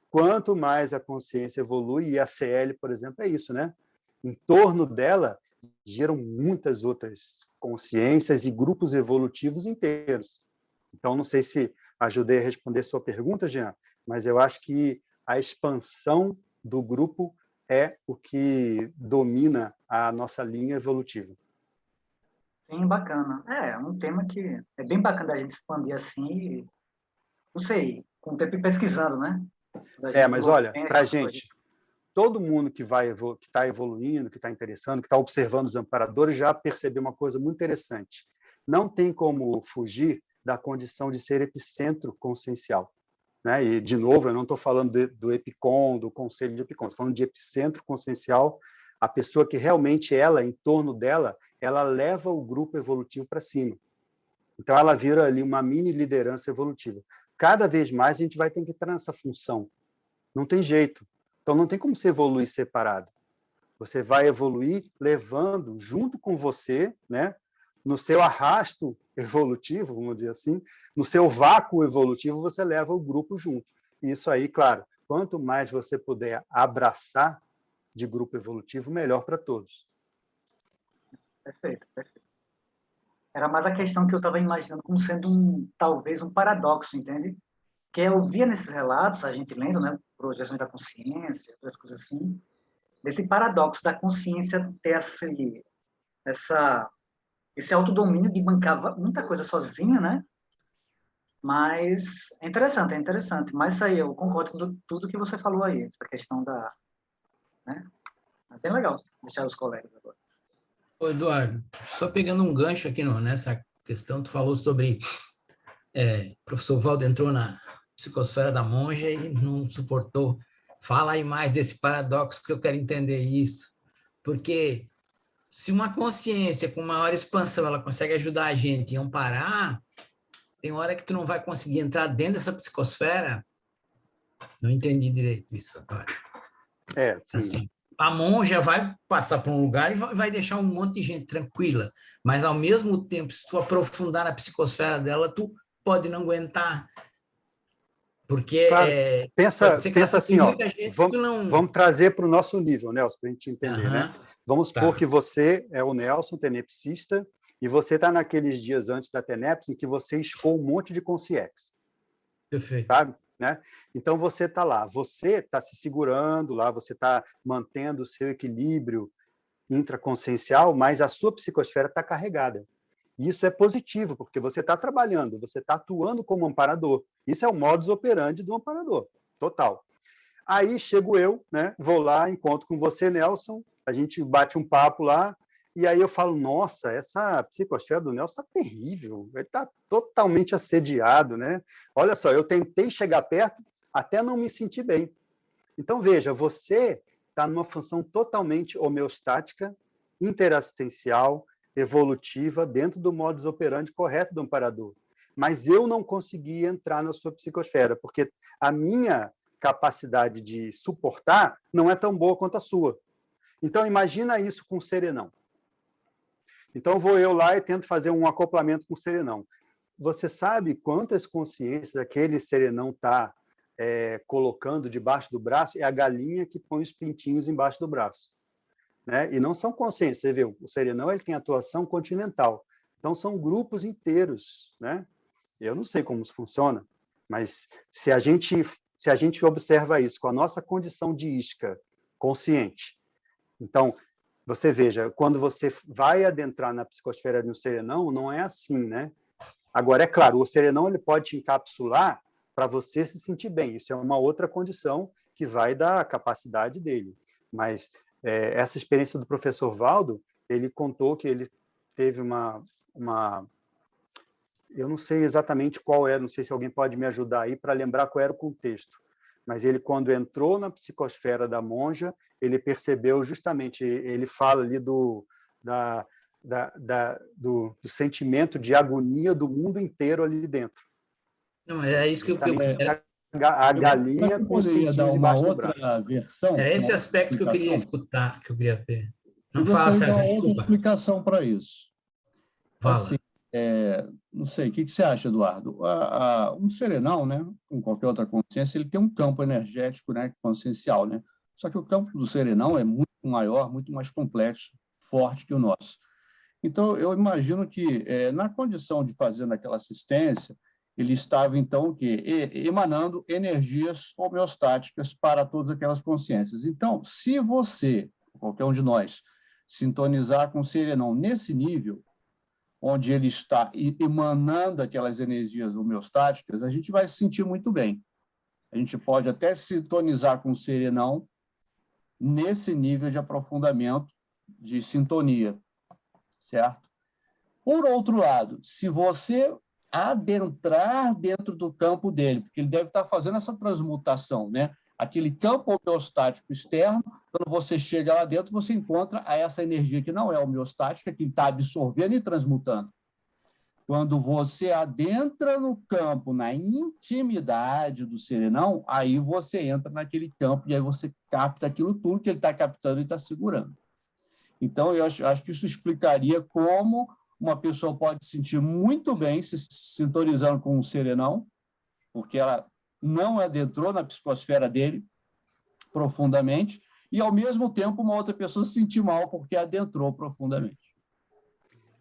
Quanto mais a consciência evolui, e a CL, por exemplo, é isso, né? Em torno dela giram muitas outras consciências e grupos evolutivos inteiros. Então, não sei se ajudei a responder sua pergunta, Jean, mas eu acho que a expansão do grupo é o que domina a nossa linha evolutiva. Sim, bacana. É um tema que é bem bacana a gente expandir assim, não sei, com o tempo ir pesquisando, né? Mas olha, para a gente, todo mundo que está evoluindo, que está interessando, que está observando os amparadores, já percebeu uma coisa muito interessante. Não tem como fugir da condição de ser epicentro consciencial. Né? E, de novo, eu não estou falando do EPICON, do Conselho de EPICON, estou falando de epicentro consciencial, a pessoa que realmente ela, em torno dela, ela leva o grupo evolutivo para cima. Então, ela vira ali uma mini liderança evolutiva. Cada vez mais a gente vai ter que entrar nessa função. Não tem jeito. Então, não tem como você evoluir separado. Você vai evoluir levando junto com você, né, no seu arrasto evolutivo, vamos dizer assim, no seu vácuo evolutivo, você leva o grupo junto. E isso aí, claro, quanto mais você puder abraçar de grupo evolutivo, melhor para todos. Perfeito, perfeito. Era mais a questão que eu estava imaginando como sendo talvez um paradoxo, entende? Que eu via nesses relatos, a gente lendo, né, projeções da consciência, outras coisas assim, desse paradoxo da consciência ter esse autodomínio de bancar muita coisa sozinha, né? Mas é interessante. Mas isso aí, eu concordo com tudo que você falou aí, essa questão da... Né? É bem legal deixar os colegas agora. Ô, Eduardo, só pegando um gancho aqui nessa questão, tu falou sobre o professor Valdo entrou na psicosfera da monja e não suportou. Fala aí mais desse paradoxo que eu quero entender isso. Porque se uma consciência com maior expansão ela consegue ajudar a gente a amparar, tem hora que tu não vai conseguir entrar dentro dessa psicosfera. Não entendi direito isso agora. Sim. Assim, a monja vai passar por um lugar e vai deixar um monte de gente tranquila, mas, ao mesmo tempo, se tu aprofundar na psicosfera dela, tu pode não aguentar. Porque claro, pensa assim, vamos trazer para o nosso nível, Nelson, para a gente entender, né? Vamos supor que você é o Nelson, tenepsista, e você está naqueles dias antes da TENEPS em que você escou um monte de consciex. Perfeito. Sabe? Né? Então, você está lá, você está se segurando lá, você está mantendo o seu equilíbrio intraconsciencial, mas a sua psicosfera está carregada. Isso é positivo, porque você está trabalhando, você está atuando como amparador. Isso é o modus operandi do amparador, total. Aí chego eu, né? Vou lá, encontro com você, Nelson, a gente bate um papo lá, e aí eu falo, nossa, essa psicosfera do Nelson está terrível, ele está totalmente assediado, né? Olha só, eu tentei chegar perto, até não me senti bem. Então, veja, você está numa função totalmente homeostática, interassistencial, evolutiva, dentro do modus operandi correto do amparador. mas eu não consegui entrar na sua psicosfera, porque a minha capacidade de suportar não é tão boa quanto a sua. Então, imagina isso com o serenão. Então, vou eu lá e tento fazer um acoplamento com o serenão. Você sabe quantas consciências aquele serenão está colocando debaixo do braço? É a galinha que põe os pintinhos embaixo do braço. Né? E não são consciências. Você vê, o serenão ele tem atuação continental. Então, são grupos inteiros. Né? Eu não sei como isso funciona, mas se a gente observa isso com a nossa condição de isca consciente, então, você veja, quando você vai adentrar na psicosfera de um serenão, não é assim, né? Agora, é claro, o serenão ele pode te encapsular para você se sentir bem. Isso é uma outra condição que vai da capacidade dele. Mas essa experiência do professor Valdo, ele contou que ele teve uma... Eu não sei exatamente qual era, não sei se alguém pode me ajudar aí para lembrar qual era o contexto. Mas ele, quando entrou na psicosfera da monja, ele percebeu justamente, ele fala ali do sentimento de agonia do mundo inteiro ali dentro. Não, é isso que a galinha com os pintinhos embaixo do braço. Versão, é esse aspecto que eu queria escutar, que eu queria ver. Não fala, Sérgio, uma outra explicação para isso. Fala. Assim, não sei, o que você acha, Eduardo? Um serenão, né, com qualquer outra consciência, ele tem um campo energético, né, consciencial, né? Só que o campo do serenão é muito maior, muito mais complexo, forte que o nosso. Então, eu imagino que, na condição de fazer naquela assistência, ele estava, então, emanando energias homeostáticas para todas aquelas consciências. Então, se você, qualquer um de nós, sintonizar com o serenão nesse nível, onde ele está emanando aquelas energias homeostáticas, a gente vai se sentir muito bem. A gente pode até sintonizar com o serenão nesse nível de aprofundamento, de sintonia, certo? Por outro lado, se você adentrar dentro do campo dele, porque ele deve estar fazendo essa transmutação, né? Aquele campo homeostático externo, quando você chega lá dentro, você encontra essa energia que não é homeostática, que ele está absorvendo e transmutando. Quando você adentra no campo, na intimidade do serenão, aí você entra naquele campo e aí você capta aquilo tudo que ele está captando e está segurando. Então, eu acho que isso explicaria como uma pessoa pode se sentir muito bem se sintonizando com o serenão, porque ela não adentrou na psicosfera dele profundamente, e, ao mesmo tempo, uma outra pessoa se sentir mal porque adentrou profundamente.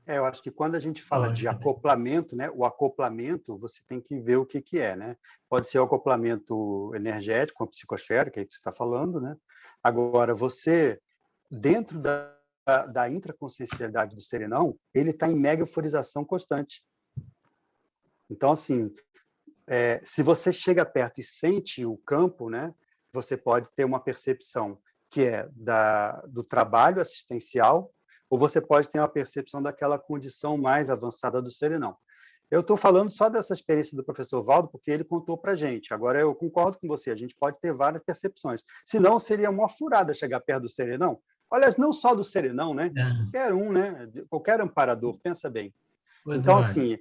Eu acho que quando a gente fala de acoplamento, né, o acoplamento, você tem que ver o que é, né? Pode ser o acoplamento energético, a psicosfera, que é o que você está falando, né? Agora, você, dentro da intraconsciencialidade do serenão, ele está em mega euforização constante. Então, assim, se você chega perto e sente o campo, né, você pode ter uma percepção que é do trabalho assistencial, ou você pode ter uma percepção daquela condição mais avançada do serenão. Eu estou falando só dessa experiência do professor Valdo, porque ele contou para a gente. Agora, eu concordo com você, a gente pode ter várias percepções. Senão, seria uma furada chegar perto do serenão. Aliás, não só do serenão, né? Qualquer um, né? Qualquer amparador, pensa bem. Então, assim,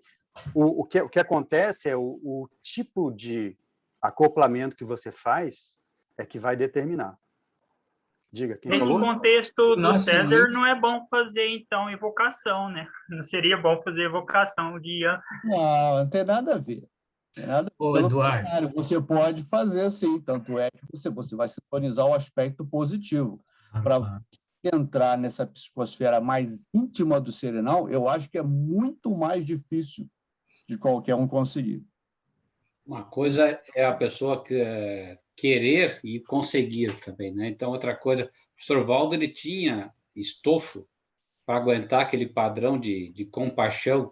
o que acontece é o tipo de acoplamento que você faz é que vai determinar. Diga, quem Nesse falou? contexto do César, não é bom fazer, então, evocação, né? Não seria bom fazer evocação de... Não tem nada a ver. Eduardo. Você pode fazer, sim. Tanto é que você vai sintonizar o aspecto positivo. Para entrar nessa psicosfera mais íntima do serenão, eu acho que é muito mais difícil de qualquer um conseguir. Uma coisa é a pessoa querer e conseguir também, né? Então, outra coisa, o professor Valdo, ele tinha estofo para aguentar aquele padrão de compaixão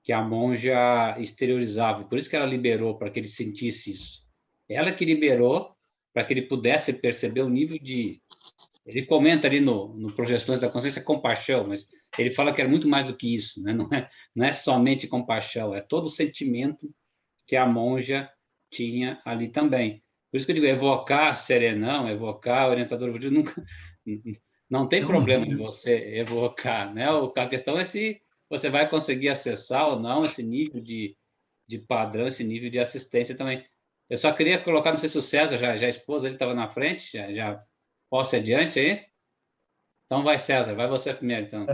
que a monja exteriorizava. Por isso que ela liberou, para que ele sentisse isso. Ela que liberou para que ele pudesse perceber o nível de... Ele comenta ali no Projeções da Consciência compaixão, mas ele fala que era muito mais do que isso, né? Não é somente compaixão, é todo o sentimento que a monja tinha ali também. Por isso que eu digo, evocar serenão, evocar orientador budista, nunca, não tem problema de você evocar, né? A questão é se você vai conseguir acessar ou não esse nível de de padrão, esse nível de assistência também. Eu só queria colocar, não sei se o César já expôs, ele estava na frente, já posso ir adiante aí? Então vai, César, vai você primeiro, então.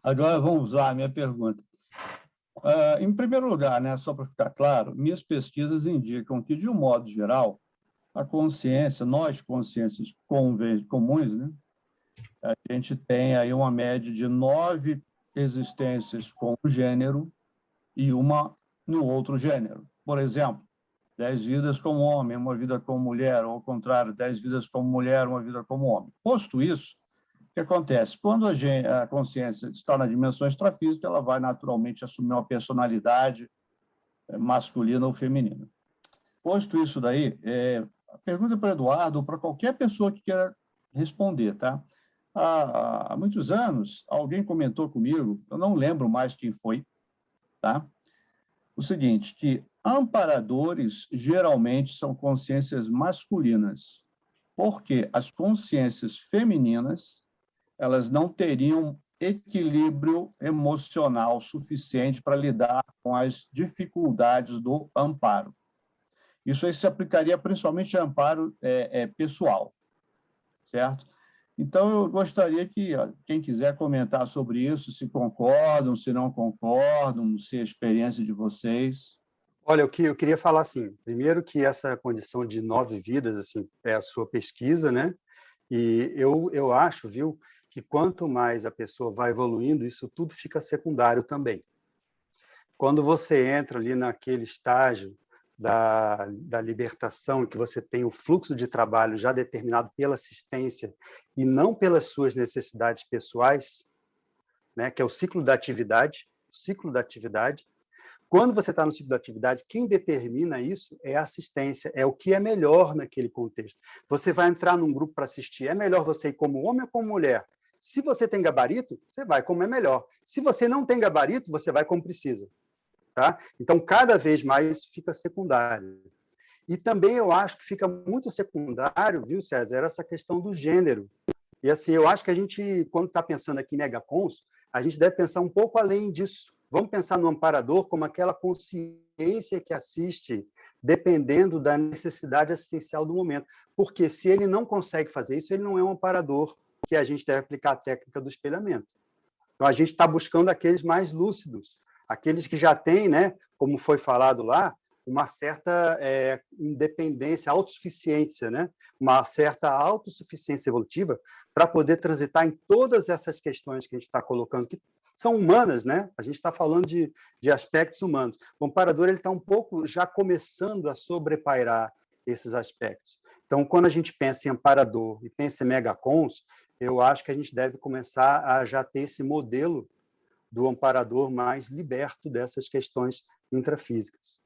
Agora vamos lá, a minha pergunta. Em primeiro lugar, né, só para ficar claro, minhas pesquisas indicam que, de um modo geral, a consciência, nós consciências comuns, né, a gente tem aí uma média de 9 existências com o gênero e uma no outro gênero. Por exemplo, 10 vidas como homem, uma vida como mulher, ou ao contrário, 10 vidas como mulher, uma vida como homem. Posto isso, o que acontece? Quando a consciência está na dimensão extrafísica, ela vai naturalmente assumir uma personalidade masculina ou feminina. Posto isso daí, a pergunta para o Eduardo, ou para qualquer pessoa que queira responder, tá? Há muitos anos, alguém comentou comigo, eu não lembro mais quem foi, tá? O seguinte, que amparadores geralmente são consciências masculinas, porque as consciências femininas, elas não teriam equilíbrio emocional suficiente para lidar com as dificuldades do amparo. Isso aí se aplicaria principalmente a amparo pessoal, certo? Então, eu gostaria que quem quiser comentar sobre isso, se concordam, se não concordam, se é a experiência de vocês. Olha, eu queria falar assim, primeiro que essa condição de 9 vidas assim, é a sua pesquisa, né? E eu acho, viu, que quanto mais a pessoa vai evoluindo, isso tudo fica secundário também. Quando você entra ali naquele estágio da libertação, que você tem o fluxo de trabalho já determinado pela assistência e não pelas suas necessidades pessoais, né, que é o ciclo da atividade, Quando você está no ciclo da atividade, quem determina isso é a assistência, é o que é melhor naquele contexto. Você vai entrar num grupo para assistir, é melhor você ir como homem ou como mulher? Se você tem gabarito, você vai como é melhor. Se você não tem gabarito, você vai como precisa. Tá? Então, cada vez mais fica secundário. E também eu acho que fica muito secundário, viu, César, essa questão do gênero. E assim, eu acho que a gente, quando está pensando aqui em megacons, a gente deve pensar um pouco além disso. Vamos pensar no amparador como aquela consciência que assiste, dependendo da necessidade assistencial do momento. Porque se ele não consegue fazer isso, ele não é um amparador que a gente deve aplicar a técnica do espelhamento. Então, a gente está buscando aqueles mais lúcidos, aqueles que já têm, né, como foi falado lá, uma certa independência, autossuficiência, né? Uma certa autossuficiência evolutiva para poder transitar em todas essas questões que a gente está colocando, que são humanas, né? A gente está falando de aspectos humanos. O amparador está um pouco já começando a sobrepairar esses aspectos. Então, quando a gente pensa em amparador e pensa em megacons, eu acho que a gente deve começar a já ter esse modelo do amparador mais liberto dessas questões intrafísicas.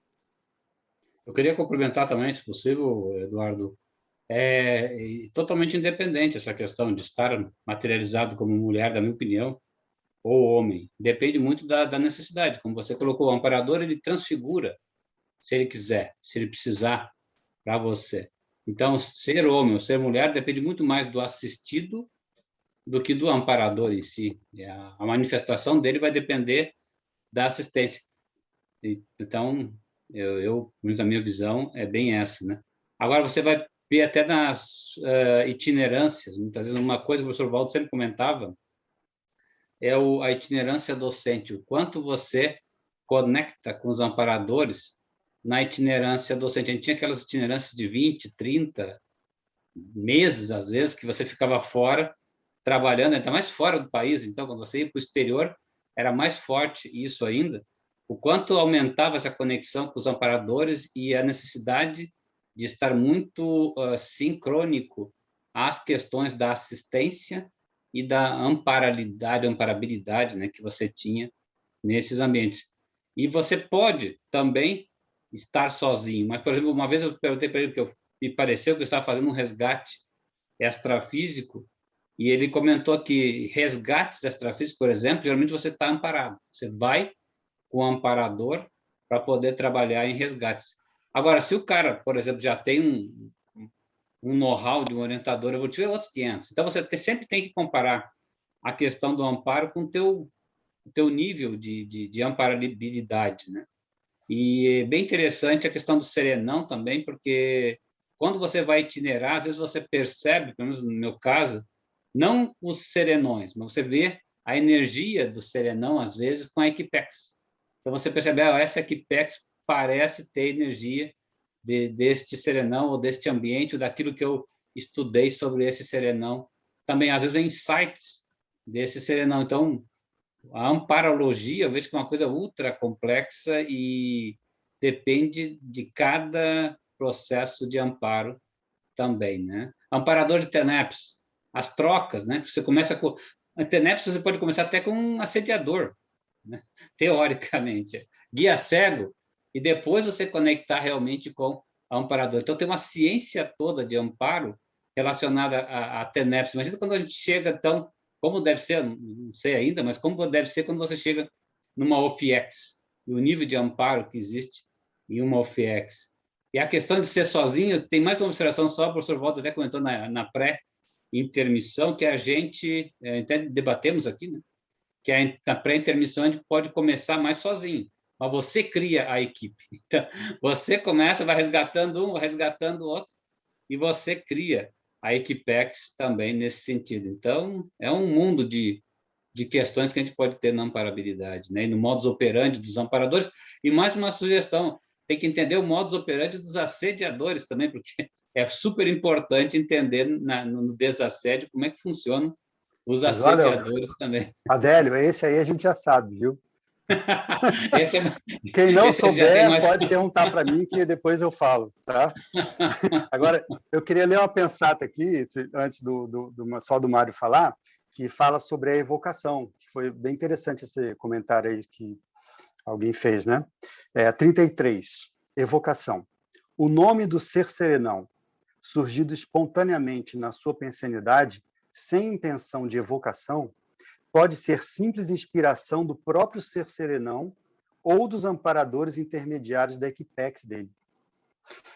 Eu queria complementar também, se possível, Eduardo, totalmente independente essa questão de estar materializado como mulher, da minha opinião, ou homem. Depende muito da necessidade. Como você colocou, o amparador, ele transfigura, se ele quiser, se ele precisar, para você. Então, ser homem ou ser mulher depende muito mais do assistido do que do amparador em si. A manifestação dele vai depender da assistência. Então, a minha visão é bem essa, né? Agora, você vai ver até nas itinerâncias, muitas vezes, uma coisa que o professor Waldo sempre comentava é a itinerância docente, o quanto você conecta com os amparadores na itinerância docente. A gente tinha aquelas itinerâncias de 20, 30 meses, às vezes, que você ficava fora, trabalhando, ainda mais fora do país. Então, quando você ia para o exterior, era mais forte isso ainda, o quanto aumentava essa conexão com os amparadores e a necessidade de estar muito sincrônico às questões da assistência e da amparabilidade, né, que você tinha nesses ambientes. E você pode também estar sozinho. Mas, por exemplo, uma vez eu perguntei para ele, me pareceu que eu estava fazendo um resgate extrafísico, e ele comentou que resgates extrafísicos, por exemplo, geralmente você está amparado. Você vai com o amparador para poder trabalhar em resgates. Agora, se o cara, por exemplo, já tem um know-how de um orientador evolutivo, é outros 500. Então, você sempre tem que comparar a questão do amparo com o teu nível de amparabilidade, né? E é bem interessante a questão do serenão também, porque quando você vai itinerar, às vezes você percebe, pelo menos no meu caso, não os serenões, mas você vê a energia do serenão, às vezes, com a Equipex. Então, você percebe, essa Equipex parece ter energia deste serenão, ou deste ambiente, ou daquilo que eu estudei sobre esse serenão. Também, às vezes, vem insights desse serenão. Então, a amparologia, eu vejo que é uma coisa ultra complexa e depende de cada processo de amparo também, né? Amparador de TENEPS, as trocas, né? Você começa com... A TENEPS você pode começar até com um assediador, né? Teoricamente. Guia cego, e depois você conectar realmente com a amparador. Então, tem uma ciência toda de amparo relacionada a TENEPS. Imagina quando a gente chega, então, como deve ser, não sei ainda, mas como deve ser quando você chega numa OFIEX, e o nível de amparo que existe em uma OFIEX. E a questão de ser sozinho, tem mais uma observação só, o professor Waldo até comentou na pré-intermissão, que a gente, até debatemos aqui, né? Que na pré-intermissão a gente pode começar mais sozinho, mas você cria a equipe. Então, você começa, vai resgatando um, vai resgatando o outro, e você cria a Equipex também nesse sentido. Então, é um mundo de questões que a gente pode ter na amparabilidade, né? E no modus operandi dos amparadores. E mais uma sugestão, tem que entender o modus operandi dos assediadores também, porque é super importante entender no desassédio como é que funcionam os assediadores também. Adélio, esse aí a gente já sabe, viu? Esse Quem não souber, mais... pode perguntar para mim, que depois eu falo, tá? Agora, eu queria ler uma pensata aqui, antes só do Mário falar, que fala sobre a evocação, que foi bem interessante esse comentário aí que alguém fez, né? 33, evocação. O nome do ser serenão, surgido espontaneamente na sua pensanidade, sem intenção de evocação, pode ser simples inspiração do próprio ser serenão ou dos amparadores intermediários da Equipex dele.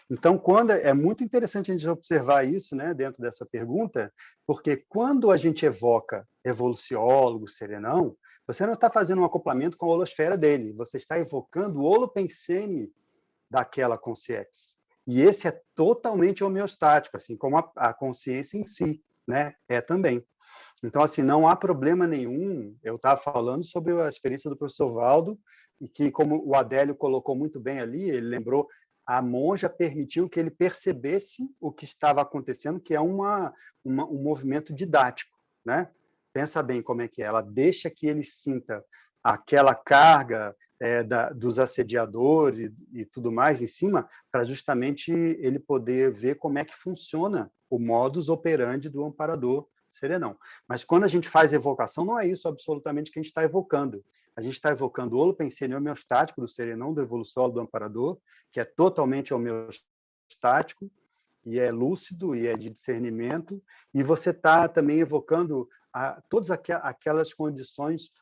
Então, é muito interessante a gente observar isso, né, dentro dessa pergunta, porque quando a gente evoca evoluciólogo, serenão, você não está fazendo um acoplamento com a holosfera dele, você está evocando o holopensene daquela consciência. E esse é totalmente homeostático, assim como a consciência em si, né, também. Então, assim, não há problema nenhum. Eu estava falando sobre a experiência do professor Waldo, e que, como o Adélio colocou muito bem ali, ele lembrou, a monja permitiu que ele percebesse o que estava acontecendo, que é um movimento didático, né? Pensa bem como é que é. Ela deixa que ele sinta aquela carga dos assediadores e tudo mais em cima, para justamente ele poder ver como é que funciona o modus operandi do amparador serenão. Mas quando a gente faz evocação, não é isso absolutamente que a gente está evocando. A gente está evocando o holopensene homeostático do serenão, do evoluciólogo, do amparador, que é totalmente homeostático, e é lúcido, e é de discernimento, e você está também evocando todas aquelas condições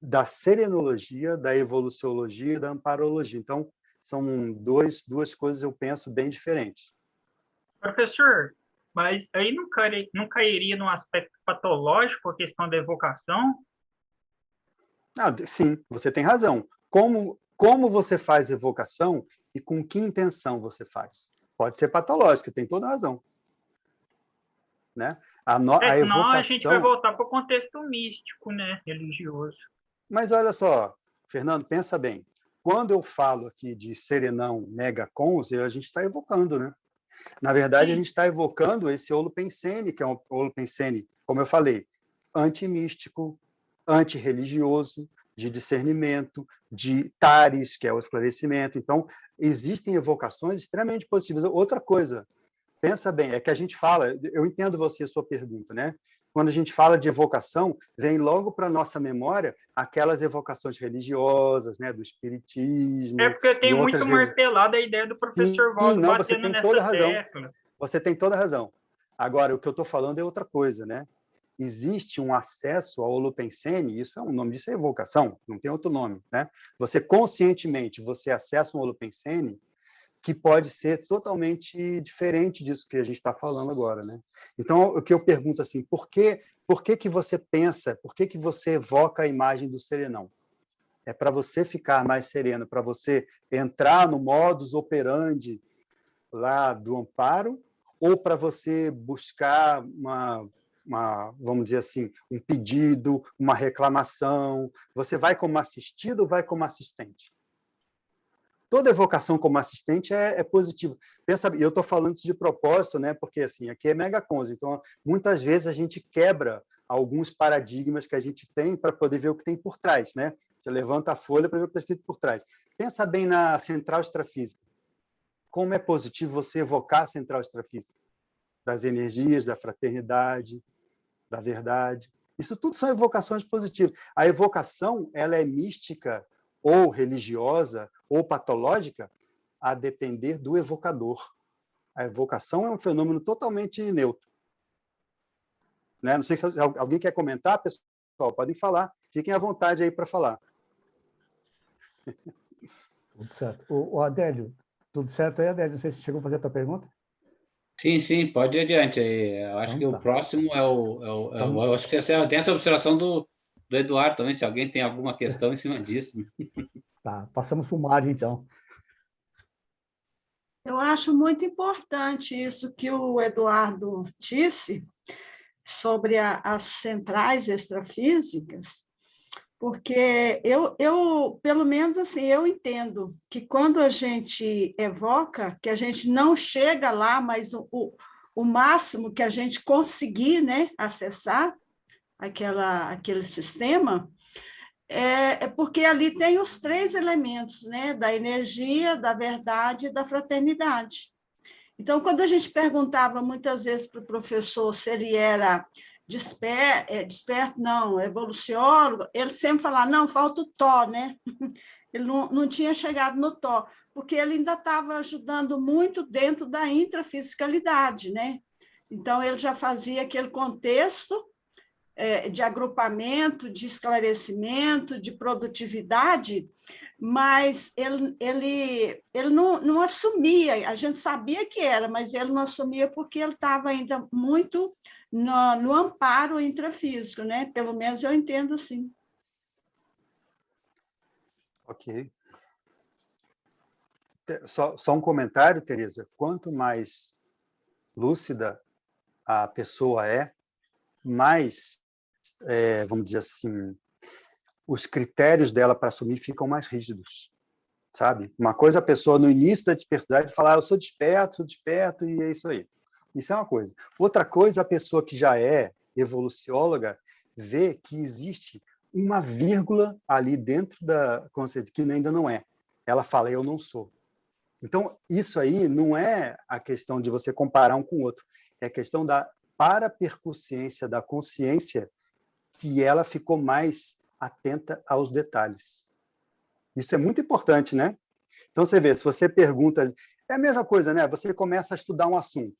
da serenologia, da evoluciologia e da amparologia. Então, são duas coisas, eu penso, bem diferentes. Professor, mas aí não cairia no aspecto patológico a questão da evocação? Sim, você tem razão. Como você faz evocação e com que intenção você faz? Pode ser patológico, tem toda a razão. Né? Senão evocação... a gente vai voltar para o contexto místico, né, religioso. Mas olha só, Fernando, pensa bem. Quando eu falo aqui de serenão megacons, a gente está evocando, né? Na verdade, a gente está evocando esse holopensene, que é um holopensene, como eu falei, antimístico, antirreligioso, de discernimento, de tares, que é o esclarecimento. Então, existem evocações extremamente positivas. Outra coisa, pensa bem, é que a gente fala, eu entendo você, a sua pergunta, né? Quando a gente fala de evocação, vem logo para a nossa memória aquelas evocações religiosas, né, do espiritismo. É porque eu tenho muito martelado a ideia do professor Waldo batendo nessa tecla. Você tem toda a razão. Agora, o que eu estou falando é outra coisa, né? Existe um acesso ao holopensene, isso é um nome disso, é evocação, não tem outro nome, né? Você conscientemente, você acessa um holopensene que pode ser totalmente diferente disso que a gente está falando agora, né? Então, o que eu pergunto assim, por que que você pensa, por que que você evoca a imagem do serenão? É para você ficar mais sereno, para você entrar no modus operandi lá do amparo, ou para você buscar vamos dizer assim, um pedido, uma reclamação. Você vai como assistido ou vai como assistente? Toda evocação como assistente é positiva. Pensa, eu estou falando isso de propósito, né? Porque assim, aqui é megacons, então muitas vezes a gente quebra alguns paradigmas que a gente tem para poder ver o que tem por trás, né? Você levanta a folha para ver o que está escrito por trás. Pensa bem na central extrafísica. Como é positivo você evocar a central extrafísica, das energias, da fraternidade, da verdade. Isso tudo são evocações positivas. A evocação, ela é mística ou religiosa ou patológica a depender do evocador. A evocação é um fenômeno totalmente neutro. Né? Não sei se alguém quer comentar, pessoal, podem falar. Fiquem à vontade aí para falar. Tudo certo. O Adélio, tudo certo aí, Adélio? Não sei se chegou a fazer a tua pergunta. Sim, pode ir adiante. Eu acho que o próximo eu acho que tem essa observação do Eduardo também, se alguém tem alguma questão em cima disso. Tá, passamos para o Mário, então. Eu acho muito importante isso que o Eduardo disse sobre as centrais extrafísicas, porque eu, pelo menos assim, eu entendo que quando a gente evoca, que a gente não chega lá, mas o máximo que a gente conseguir, né, acessar aquele sistema, é porque ali tem os 3 elementos, né, da energia, da verdade e da fraternidade. Então, quando a gente perguntava muitas vezes para o professor se ele era desperto, não, evoluciólogo, ele sempre falava, não, falta o tó, né? Ele não tinha chegado no tó, porque ele ainda estava ajudando muito dentro da intrafisicalidade, né? Então, ele já fazia aquele contexto de agrupamento, de esclarecimento, de produtividade, mas ele não assumia, a gente sabia que era, mas ele não assumia porque ele estava ainda muito no amparo intrafísico, né? Pelo menos eu entendo assim. Ok. Só um comentário, Tereza. Quanto mais lúcida a pessoa é, mais, vamos dizer assim, os critérios dela para assumir ficam mais rígidos, sabe? Uma coisa a pessoa, no início da despertidade, falar, eu sou desperto, e é isso aí. Isso é uma coisa. Outra coisa, a pessoa que já é evolucióloga vê que existe uma vírgula ali dentro da consciência que ainda não é. Ela fala, eu não sou. Então, isso aí não é a questão de você comparar um com o outro. É a questão da parapercussiência da consciência, que ela ficou mais atenta aos detalhes. Isso é muito importante, né? Então, você vê, se você pergunta... É a mesma coisa, né? Você começa a estudar um assunto.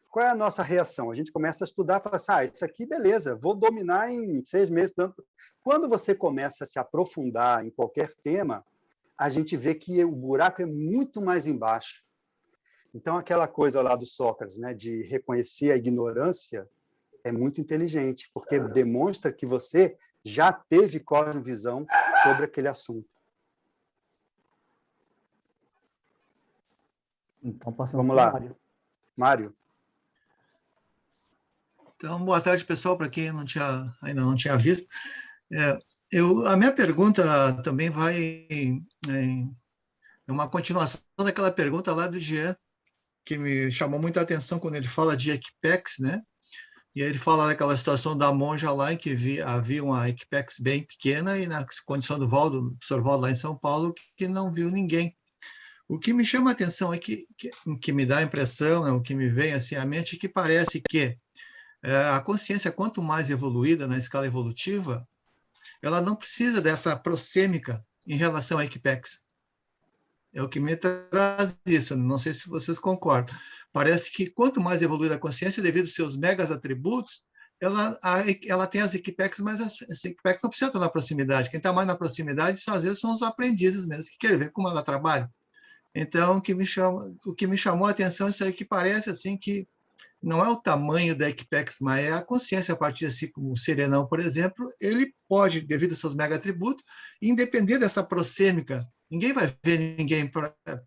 Qual é a nossa reação? A gente começa a estudar e fala assim, isso aqui, beleza, vou dominar em 6 meses. Quando você começa a se aprofundar em qualquer tema, a gente vê que o buraco é muito mais embaixo. Então, aquela coisa lá do Sócrates, né, de reconhecer a ignorância, é muito inteligente, porque demonstra que você já teve cosmovisão sobre aquele assunto. Então, passando Vamos para lá. Mário. Mário. Então, boa tarde, pessoal, para quem ainda não tinha visto. A minha pergunta também vai em uma continuação daquela pergunta lá do Jean, que me chamou muita atenção quando ele fala de equipex, né? E aí ele fala daquela situação da monja lá, em que havia uma equipex bem pequena, e na condição do professor Valdo lá em São Paulo, que não viu ninguém. O que me chama a atenção é que me dá a impressão, né, o que me vem assim à mente, é que parece que a consciência, quanto mais evoluída na escala evolutiva, ela não precisa dessa prosêmica em relação à equipex. É o que me traz isso, não sei se vocês concordam. Parece que quanto mais evoluída a consciência, devido aos seus megas atributos, ela tem as equipex, mas as equipex não precisam estar na proximidade. Quem está mais na proximidade, às vezes, são os aprendizes mesmo, que querem ver como ela trabalha. Então, o que me chamou a atenção é isso aí, que parece assim que não é o tamanho da Equipex, mas é a consciência a partir assim como o serenão, por exemplo, ele pode, devido aos seus mega-atributos, independer dessa prosêmica, ninguém vai ver ninguém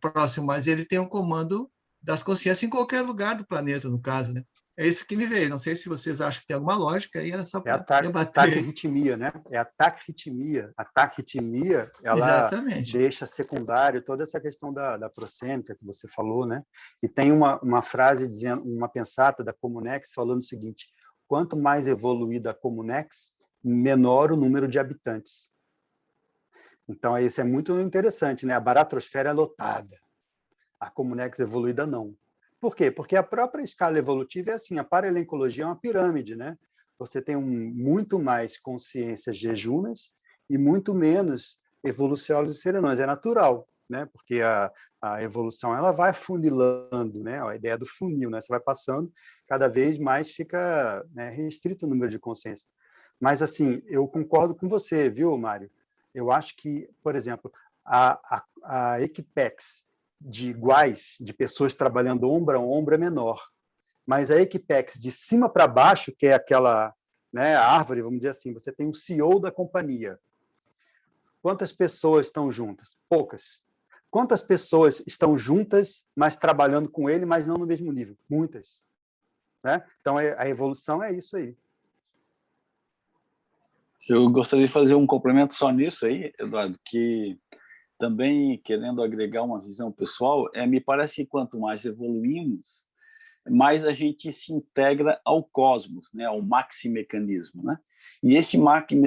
próximo, mas ele tem um comando das consciências em qualquer lugar do planeta, no caso, né? É isso que me veio. Não sei se vocês acham que tem alguma lógica, aí era só para debater. Ataque-ritmia, né? É ataque-ritmia. Ataque-ritmia, ela Exatamente. deixa secundário toda essa questão da prosêmica que você falou, né? E tem uma frase, dizendo, uma pensata da Comunex falando o seguinte: quanto mais evoluída a Comunex, menor o número de habitantes. Então, isso é muito interessante, né? A baratrosfera é lotada. A Comunex evoluída, não. Por quê? Porque a própria escala evolutiva é assim, a paralencologia é uma pirâmide, né? Você tem muito mais consciências jejunas e muito menos evoluciolos e serenões. É natural, né? Porque a evolução ela vai funilando, né? A ideia do funil, né? Você vai passando, cada vez mais fica, né, restrito o número de consciências. Mas, assim, eu concordo com você, viu, Mário? Eu acho que, por exemplo, a Equipex de iguais, de pessoas trabalhando ombro a ombro, é menor. Mas a Equipex de cima para baixo, que é aquela, né, árvore, vamos dizer assim, você tem o CEO da companhia. Quantas pessoas estão juntas? Poucas. Quantas pessoas estão juntas, mas trabalhando com ele, mas não no mesmo nível? Muitas. Né? Então, a evolução é isso aí. Eu gostaria de fazer um complemento só nisso aí, Eduardo, que também, querendo agregar uma visão pessoal, me parece que quanto mais evoluímos, mais a gente se integra ao cosmos, né, ao maximecanismo, né? E esse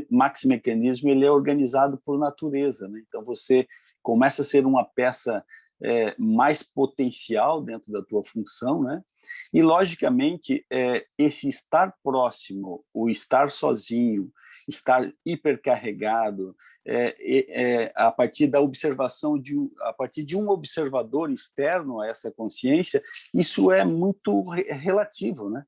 maximecanismo ele é organizado por natureza, né? Então você começa a ser uma peça mais potencial dentro da tua função, né? E logicamente esse estar próximo, o estar sozinho, estar hipercarregado, a partir da observação a partir de um observador externo a essa consciência, isso é muito relativo, né?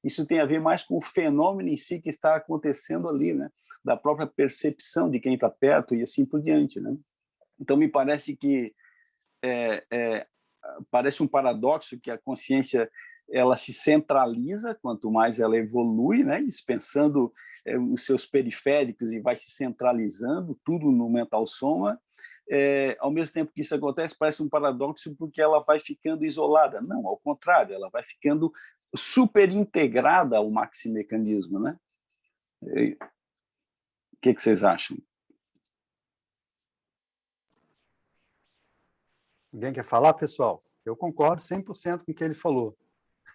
Isso tem a ver mais com o fenômeno em si que está acontecendo ali, né? Da própria percepção de quem está perto e assim por diante, né? Então me parece que parece um paradoxo que a consciência ela se centraliza quanto mais ela evolui, né, dispensando os seus periféricos e vai se centralizando tudo no mental soma. Ao mesmo tempo que isso acontece, parece um paradoxo porque ela vai ficando isolada. Não, ao contrário, ela vai ficando super integrada ao maximecanismo, né? O que vocês acham? Alguém quer falar, pessoal? Eu concordo 100% com o que ele falou.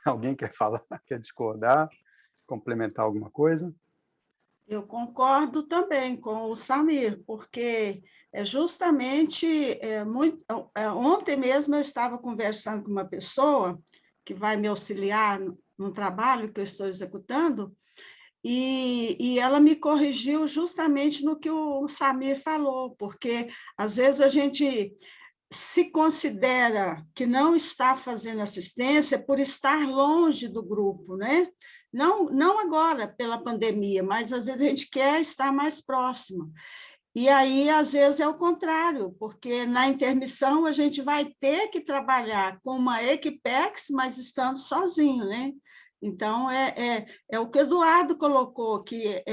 Alguém quer falar, quer discordar, complementar alguma coisa? Eu concordo também com o Samir, porque justamente ontem mesmo eu estava conversando com uma pessoa que vai me auxiliar num trabalho que eu estou executando, e ela me corrigiu justamente no que o Samir falou, porque às vezes a gente se considera que não está fazendo assistência por estar longe do grupo, né? Não agora, pela pandemia, mas às vezes a gente quer estar mais próximo. E aí, às vezes, é o contrário, porque na intermissão a gente vai ter que trabalhar com uma Equipex, mas estando sozinho, né? Então, é o que o Eduardo colocou, que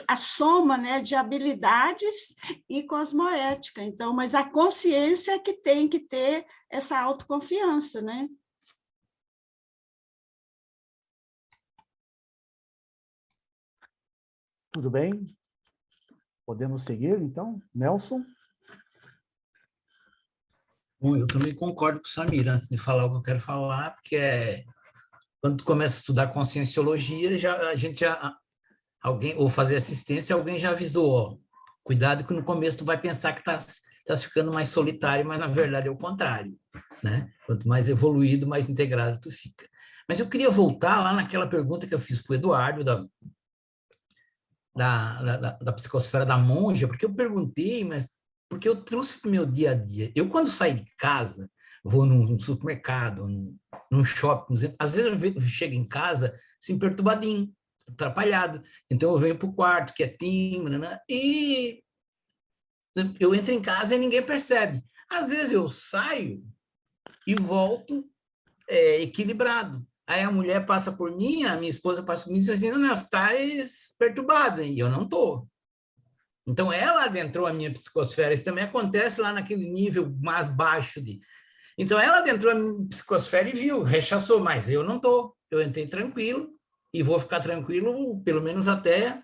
a soma, né, de habilidades e cosmoética. Então, mas a consciência é que tem que ter essa autoconfiança, né? Tudo bem? Podemos seguir, então? Nelson? Bom, eu também concordo com o Samir, antes de falar o que eu quero falar, porque quando tu começa a estudar conscienciologia, alguém, ou fazer assistência, alguém já avisou, ó, cuidado que no começo tu vai pensar que tá ficando mais solitário, mas na verdade é o contrário, né? Quanto mais evoluído, mais integrado tu fica. Mas eu queria voltar lá naquela pergunta que eu fiz para o Eduardo, da psicosfera da monja, porque eu perguntei, mas porque eu trouxe para o meu dia a dia. Eu, quando saio de casa, vou num supermercado, num shopping, às vezes eu chego em casa assim, perturbadinho, atrapalhado. Então eu venho para o quarto, quietinho, e eu entro em casa e ninguém percebe. Às vezes eu saio e volto equilibrado. Aí a mulher passa por mim, a minha esposa passa por mim e diz assim, não, você estás perturbada, e eu não estou. Então, ela adentrou a minha psicosfera. Isso também acontece lá naquele nível mais baixo de... Então, ela adentrou a minha psicosfera e viu, rechaçou, mas eu não estou. Eu entrei tranquilo e vou ficar tranquilo pelo menos até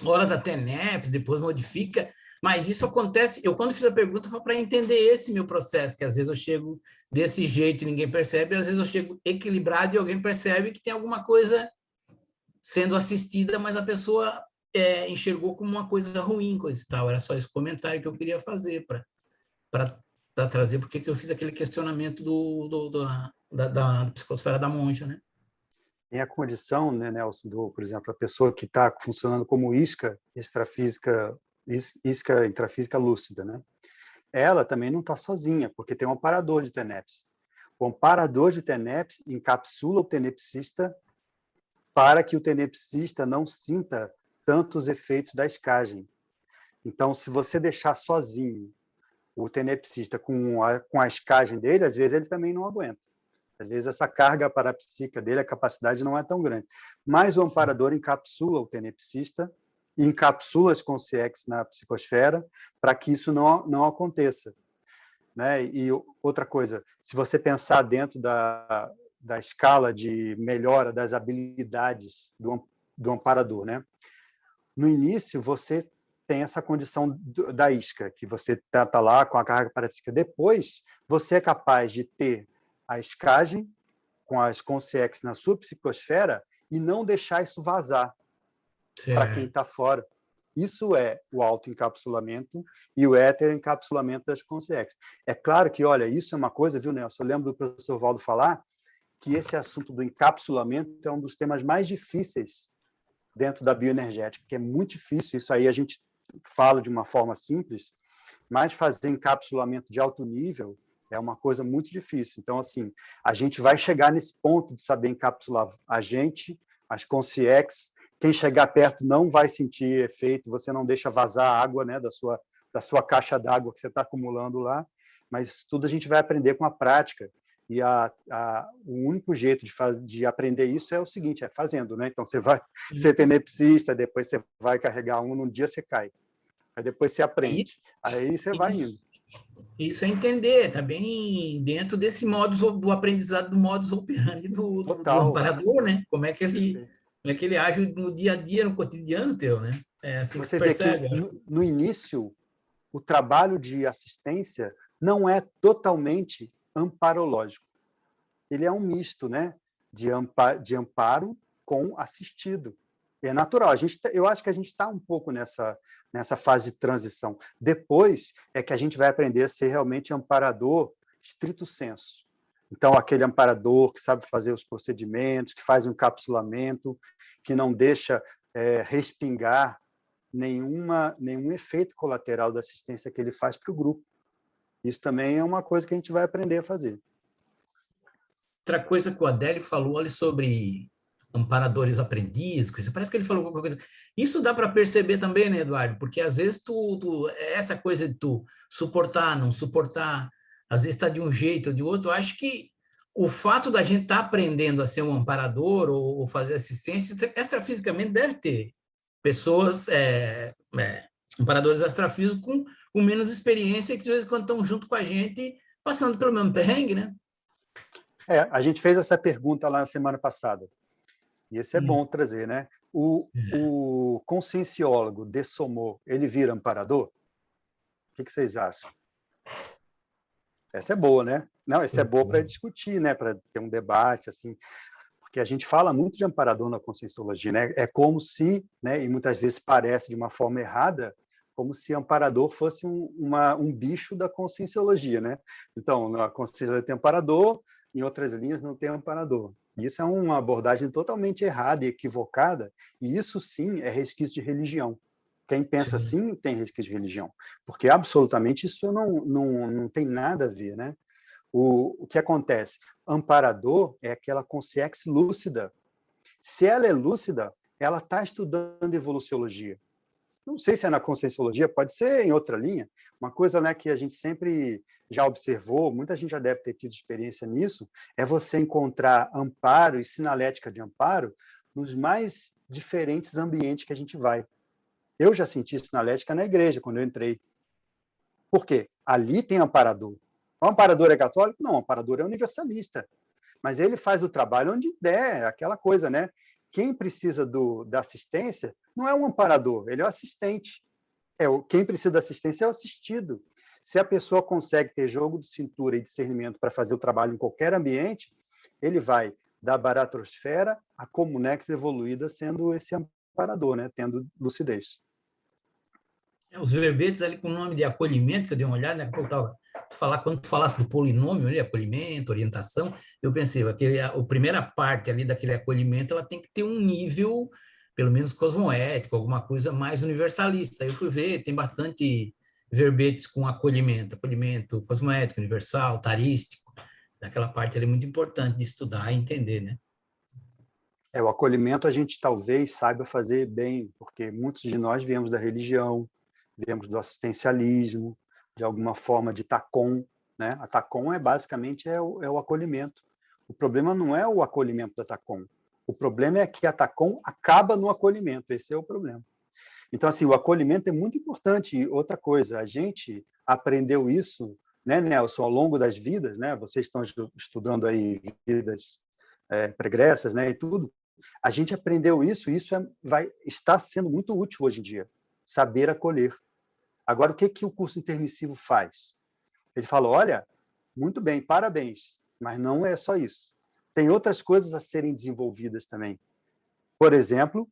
a hora da TENEPS, depois modifica. Mas isso acontece... Eu, quando fiz a pergunta, foi para entender esse meu processo, que às vezes eu chego desse jeito e ninguém percebe, às vezes eu chego equilibrado e alguém percebe que tem alguma coisa sendo assistida, mas a pessoa... enxergou como uma coisa ruim, coisa e tal. Era só esse comentário que eu queria fazer para trazer, porque que eu fiz aquele questionamento da psicosfera da monja, né? Tem a condição, né, Nelson, por exemplo, a pessoa que está funcionando como isca extrafísica, isca intrafísica lúcida, né? Ela também não está sozinha, porque tem um amparador de TENEPS. O amparador de TENEPS encapsula o tenepsista para que o tenepsista não sinta tantos efeitos da escagem. Então, se você deixar sozinho o tenepsista com a escagem dele, às vezes ele também não aguenta. Às vezes essa carga parapsíquica dele, a capacidade não é tão grande. Mas o amparador encapsula o tenepsista, encapsula as consciências na psicosfera para que isso não aconteça. Né? E outra coisa, se você pensar dentro da escala de melhora das habilidades do amparador, né? No início, você tem essa condição da isca, que você está lá com a carga parapsíquica. Depois, você é capaz de ter a escagem com as consciências na sua psicosfera e não deixar isso vazar para quem está fora. Isso é o autoencapsulamento e o heteroencapsulamento das consciências. É claro que, olha, isso é uma coisa, viu, Nelson? Eu lembro do professor Valdo falar que esse assunto do encapsulamento é um dos temas mais difíceis dentro da bioenergética, que é muito difícil. Isso aí a gente fala de uma forma simples, mas fazer encapsulamento de alto nível é uma coisa muito difícil. Então, assim, a gente vai chegar nesse ponto de saber encapsular a gente, as consciências. Quem chegar perto não vai sentir efeito, você não deixa vazar a água, né, da sua caixa d'água que você está acumulando lá, mas isso tudo a gente vai aprender com a prática. E o único jeito de aprender isso é o seguinte, é fazendo, né? Então, você vai ser tenepsista, depois você vai carregar num dia você cai. Aí depois você aprende. Aí você vai indo. Isso é entender, tá bem dentro desse do aprendizado do modus operandi do amparador, né? Como é que ele age no dia a dia, no cotidiano teu, né? É assim que você percebe. Vê que no início, o trabalho de assistência não é totalmente amparológico. Ele é um misto, né, de amparo com assistido. É natural. Eu acho que a gente está um pouco nessa fase de transição. Depois é que a gente vai aprender a ser realmente amparador estrito sensu. Então, aquele amparador que sabe fazer os procedimentos, que faz um encapsulamento, que não deixa respingar nenhum efeito colateral da assistência que ele faz para o grupo. Isso também é uma coisa que a gente vai aprender a fazer. Outra coisa que o Adélio falou ali sobre amparadores aprendizes, parece que ele falou alguma coisa. Isso dá para perceber também, né, Eduardo? Porque às vezes essa coisa de tu suportar, não suportar, às vezes está de um jeito ou de outro. Eu acho que o fato da gente estar aprendendo a ser um amparador ou fazer assistência, extrafisicamente deve ter pessoas, amparadores extrafísicos com menos experiência que de vez em quando estão junto com a gente, passando pelo mesmo perrengue, né? A gente fez essa pergunta lá na semana passada. E esse é bom trazer, né? O conscienciólogo Dessomot, ele vira amparador? O que vocês acham? Essa é boa, né? Não, essa é boa para discutir, né? Para ter um debate, assim. Porque a gente fala muito de amparador na conscienciologia, né? É como se, né? E muitas vezes parece de uma forma errada, como se amparador fosse um bicho da conscienciologia, né? Então, na conscienciologia tem amparador, em outras linhas não tem amparador. Isso é uma abordagem totalmente errada e equivocada, e isso sim é resquício de religião. Quem pensa assim tem resquício de religião, porque absolutamente isso não tem nada a ver, né? O que acontece? Amparador é aquela consciência lúcida. Se ela é lúcida, ela está estudando evoluciologia. não sei se é na Conscienciologia, pode ser em outra linha, uma coisa, né, que a gente sempre já observou, muita gente já deve ter tido experiência nisso, é você encontrar amparo e sinalética de amparo nos mais diferentes ambientes que a gente vai. Eu já senti sinalética na igreja, quando eu entrei. Por quê? Ali tem amparador. O amparador é católico? Não, o amparador é universalista. Mas ele faz o trabalho onde der, aquela coisa, né? Quem precisa da assistência não é um amparador, ele é o assistente. Quem precisa da assistência é o assistido. Se a pessoa consegue ter jogo de cintura e discernimento para fazer o trabalho em qualquer ambiente, ele vai da baratrosfera à comunex evoluída sendo esse amparador, né? Tendo lucidez. Os verbetes ali com o nome de acolhimento, que eu dei uma olhada, né? Quando tu falasse do polinômio, ali, acolhimento, orientação, eu pensei, a primeira parte ali daquele acolhimento, ela tem que ter um nível, pelo menos cosmoético, alguma coisa mais universalista. Aí eu fui ver, tem bastante verbetes com acolhimento cosmoético, universal, tarístico, daquela parte ali muito importante de estudar e entender, né? O acolhimento a gente talvez saiba fazer bem, porque muitos de nós viemos da religião, viemos do assistencialismo, de alguma forma de TACOM, né? A TACOM basicamente é o acolhimento. O problema não é o acolhimento da TACOM. O problema é que a TACOM acaba no acolhimento. Esse é o problema. Então, assim, o acolhimento é muito importante. E outra coisa, a gente aprendeu isso, né, Nelson, ao longo das vidas, né? Vocês estão estudando aí vidas pregressas, né, e tudo. A gente aprendeu isso, e isso está sendo muito útil hoje em dia. Saber acolher. Agora, o que o curso intermissivo faz? Ele fala, olha, muito bem, parabéns, mas não é só isso. Tem outras coisas a serem desenvolvidas também. Por exemplo,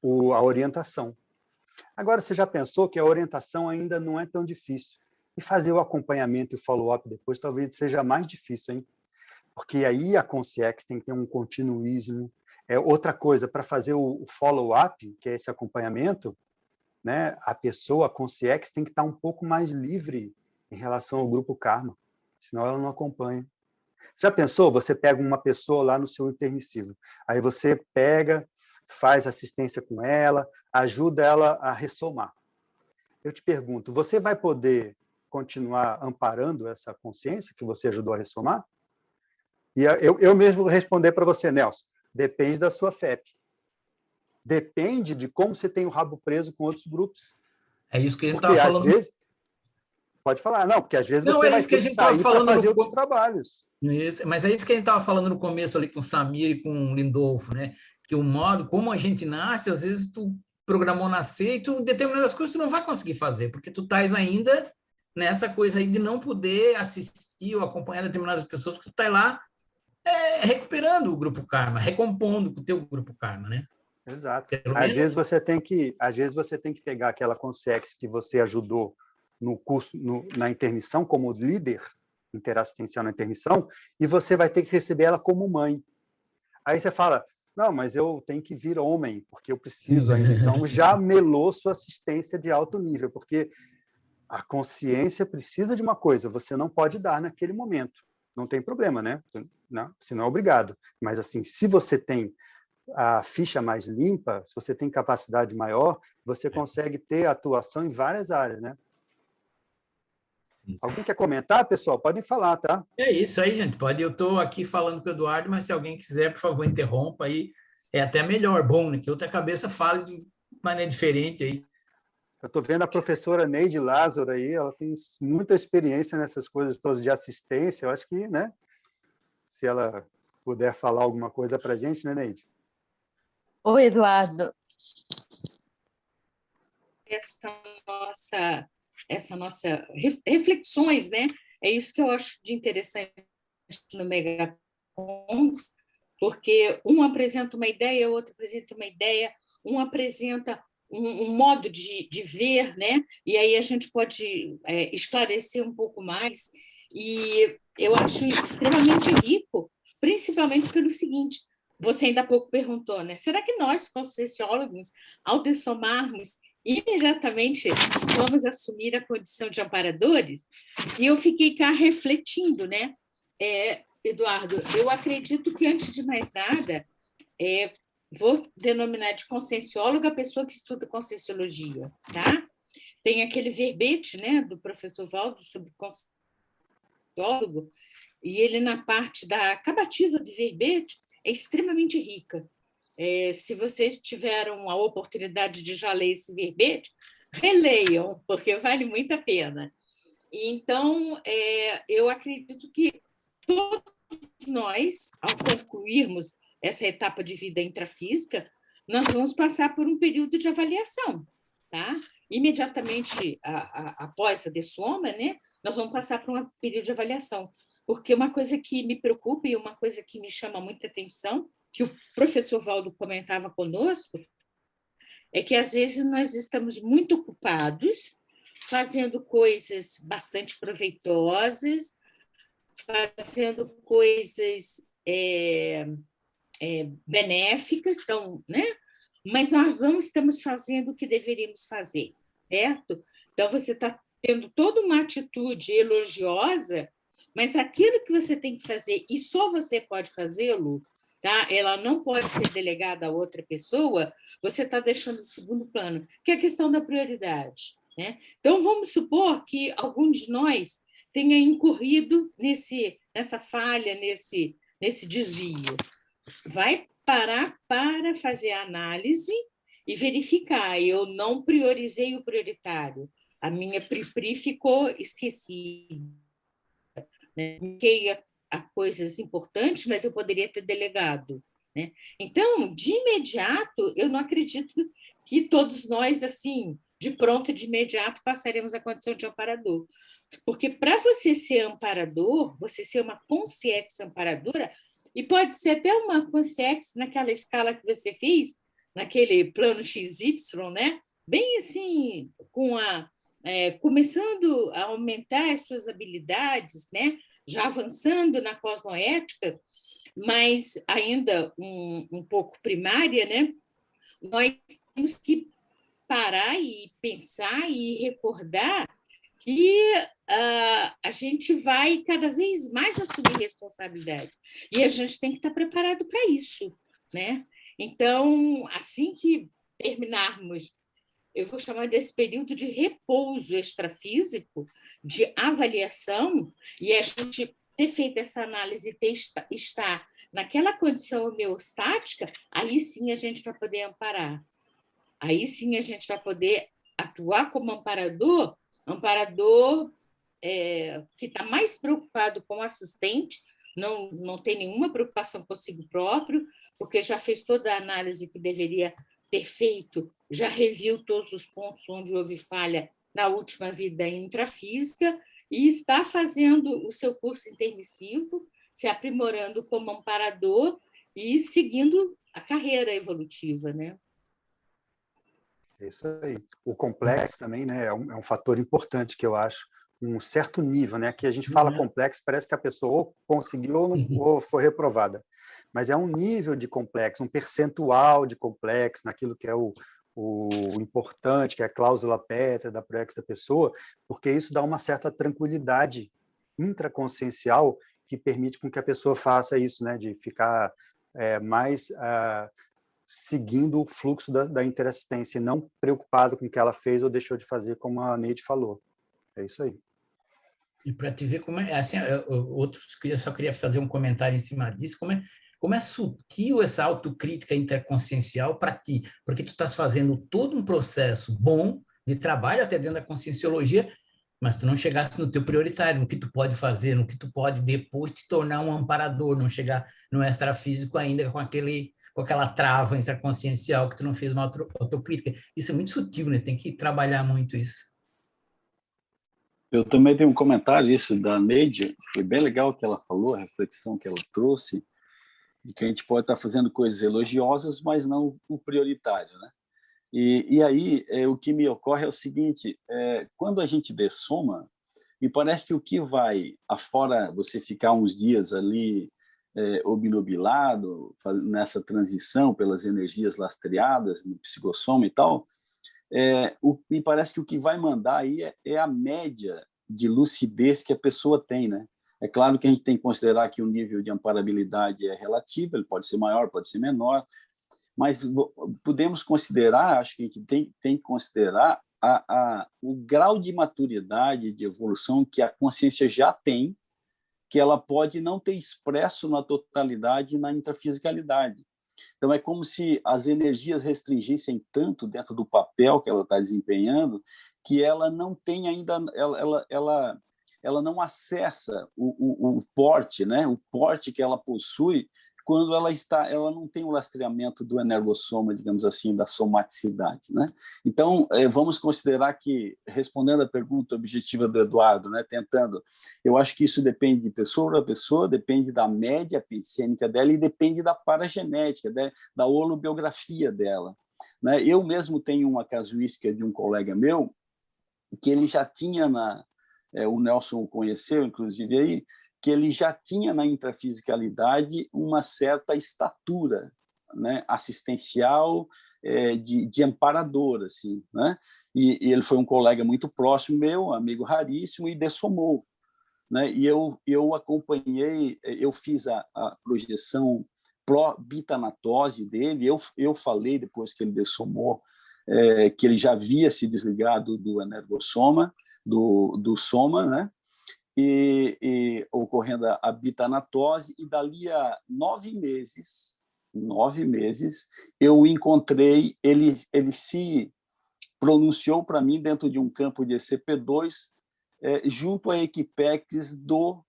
a orientação. Agora, você já pensou que a orientação ainda não é tão difícil? E fazer o acompanhamento e o follow-up depois talvez seja mais difícil, hein? Porque aí a Consciex tem que ter um continuismo. Outra coisa, para fazer o follow-up, que é esse acompanhamento, né, a pessoa, a Consciex, tem que estar um pouco mais livre em relação ao grupo Karma, senão ela não acompanha. Já pensou? Você pega uma pessoa lá no seu intermissivo, aí você pega, faz assistência com ela, ajuda ela a ressomar. Eu te pergunto, você vai poder continuar amparando essa consciência que você ajudou a ressomar? E eu mesmo vou responder para você, Nelson, depende da sua FEP. Depende de como você tem o rabo preso com outros grupos. É isso que a gente estava falando. Às vezes, pode falar, não, porque às vezes você vai ter que sair para fazer outros trabalhos. Isso, mas é isso que a gente estava falando no começo ali com o Samir e com o Lindolfo, né? Que o modo como a gente nasce, às vezes tu programou nascer e tu determinadas coisas tu não vai conseguir fazer, porque tu estás ainda nessa coisa aí de não poder assistir ou acompanhar determinadas pessoas, porque tu estás lá recuperando o grupo Karma, recompondo com o teu grupo Karma, né? Exato. Às vezes você tem que pegar aquela Consciex que você ajudou no curso, na intermissão, como líder interassistencial na intermissão, e você vai ter que receber ela como mãe. Aí você fala, não, mas eu tenho que vir homem, porque eu preciso ainda. Então, já melou sua assistência de alto nível, porque a consciência precisa de uma coisa, você não pode dar naquele momento. Não tem problema, né? Não, se não é obrigado. Mas, assim, se você tem a ficha mais limpa, se você tem capacidade maior, você consegue ter atuação em várias áreas, né? Alguém quer comentar, pessoal? Podem falar, tá? É isso aí, gente. Pode. Eu estou aqui falando com o Eduardo, mas se alguém quiser, por favor, interrompa aí. É até melhor, bom, né? Que outra cabeça fale de maneira diferente aí. Eu estou vendo a professora Neide Lázaro aí, ela tem muita experiência nessas coisas todas de assistência. Eu acho que, né? Se ela puder falar alguma coisa para a gente, né, Neide? Oi, Eduardo. Essa nossa reflexões, né? É isso que eu acho de interessante no Megapons, porque um apresenta uma ideia, o outro apresenta uma ideia, um apresenta um modo de ver, né? E aí a gente pode esclarecer um pouco mais. E eu acho extremamente rico, principalmente pelo seguinte: você ainda há pouco perguntou, né? Será que nós, conscienciólogos, ao dessomarmos, imediatamente vamos assumir a condição de amparadores? E eu fiquei cá refletindo, né? Eduardo, eu acredito que, antes de mais nada, vou denominar de consciencióloga a pessoa que estuda conscienciologia, tá? Tem aquele verbete, né, do professor Valdo sobre conscienciólogo, e ele, na parte da acabativa do verbete, é extremamente rica. Se vocês tiveram a oportunidade de já ler esse verbete, releiam, porque vale muito a pena. Então, eu acredito que todos nós, ao concluirmos essa etapa de vida intrafísica, nós vamos passar por um período de avaliação, tá? Imediatamente após a dessoma, né, nós vamos passar por um período de avaliação, porque uma coisa que me preocupa e uma coisa que me chama muita atenção, que o professor Valdo comentava conosco, é que, às vezes, nós estamos muito ocupados, fazendo coisas bastante proveitosas, fazendo coisas benéficas, então, né? Mas nós não estamos fazendo o que deveríamos fazer, certo? Então, você está tendo toda uma atitude elogiosa, mas aquilo que você tem que fazer, e só você pode fazê-lo, tá? Ela não pode ser delegada a outra pessoa, você está deixando em segundo plano, que é a questão da prioridade, né? Então, vamos supor que algum de nós tenha incorrido nessa falha, nesse desvio. Vai parar para fazer a análise e verificar. Eu não priorizei o prioritário. A minha PRI ficou esquecida. Fiquei a coisas importantes, mas eu poderia ter delegado, né? Então, de imediato, eu não acredito que todos nós, assim, de pronto, de imediato, passaremos a condição de amparador. Porque para você ser amparador, você ser uma consciência amparadora, e pode ser até uma consciência naquela escala que você fez, naquele plano XY, né? Bem assim, começando a aumentar as suas habilidades, né? Já avançando na cosmoética, mas ainda um pouco primária, né? Nós temos que parar e pensar e recordar que a gente vai cada vez mais assumir responsabilidades. E a gente tem que estar preparado para isso, né? Então, assim que terminarmos, eu vou chamar desse período de repouso extrafísico, de avaliação, e a gente ter feito essa análise e estar naquela condição homeostática, aí sim a gente vai poder amparar. Aí sim a gente vai poder atuar como amparador que está mais preocupado com o assistente, não tem nenhuma preocupação consigo próprio, porque já fez toda a análise que deveria ter feito, já reviu todos os pontos onde houve falha na última vida intrafísica e está fazendo o seu curso intermissivo, se aprimorando como amparador e seguindo a carreira evolutiva, né? Isso aí. O complexo também, né, é um fator importante que eu acho, um certo nível, né? Que a gente fala complexo, parece que a pessoa ou conseguiu ou foi reprovada. Mas é um nível de complexo, um percentual de complexo naquilo que é o importante, que é a cláusula pétrea da proex da pessoa, porque isso dá uma certa tranquilidade intraconsciencial que permite com que a pessoa faça isso, né? De ficar mais seguindo o fluxo da interassistência, e não preocupado com o que ela fez ou deixou de fazer, como a Neide falou. É isso aí. E para te ver como é, assim, eu só queria fazer um comentário em cima disso, como é sutil essa autocrítica interconsciencial para ti, porque tu estás fazendo todo um processo bom de trabalho até dentro da conscienciologia, mas tu não chegaste no teu prioritário, no que tu pode fazer, no que tu pode depois te tornar um amparador, não chegar no extrafísico ainda com aquela trava intraconsciencial que tu não fez uma autocrítica. Isso é muito sutil, né? Tem que trabalhar muito isso. Eu também tenho um comentário isso da Neide, foi bem legal o que ela falou, a reflexão que ela trouxe, de que a gente pode estar fazendo coisas elogiosas, mas não o prioritário, né? E aí, o que me ocorre é o seguinte, quando a gente dessoma, me parece que o que vai, afora você ficar uns dias ali obnubilado, nessa transição pelas energias lastreadas no psicossoma e tal, me parece que o que vai mandar aí é a média de lucidez que a pessoa tem, né? É claro que a gente tem que considerar que o nível de amparabilidade é relativo, ele pode ser maior, pode ser menor, mas podemos considerar, acho que a gente tem que considerar o grau de maturidade, de evolução que a consciência já tem, que ela pode não ter expresso na totalidade na intrafisicalidade. Então, é como se as energias restringissem tanto dentro do papel que ela está desempenhando, que ela não tem ainda, ela não acessa o porte, né? O porte que ela possui quando ela não tem o lastreamento do energossoma, digamos assim, da somaticidade, né? Então, vamos considerar que, respondendo à pergunta objetiva do Eduardo, né, eu acho que isso depende de pessoa para pessoa, depende da média pensênica dela e depende da paragenética, da holobiografia dela, né? Eu mesmo tenho uma casuística de um colega meu, que ele já tinha o Nelson o conheceu, inclusive, aí, que ele já tinha na intrafisicalidade uma certa estatura, né, assistencial, de amparador, assim, né? E ele foi um colega muito próximo meu, amigo raríssimo, e dessomou, né? E eu acompanhei, eu fiz a projeção pró-bitanatose dele, eu falei, depois que ele dessomou, que ele já havia se desligado do energossoma, do soma, né? E ocorrendo a bitanatose, e dali a 9 meses, eu encontrei, ele se pronunciou para mim dentro de um campo de ECP2, junto à Equipex do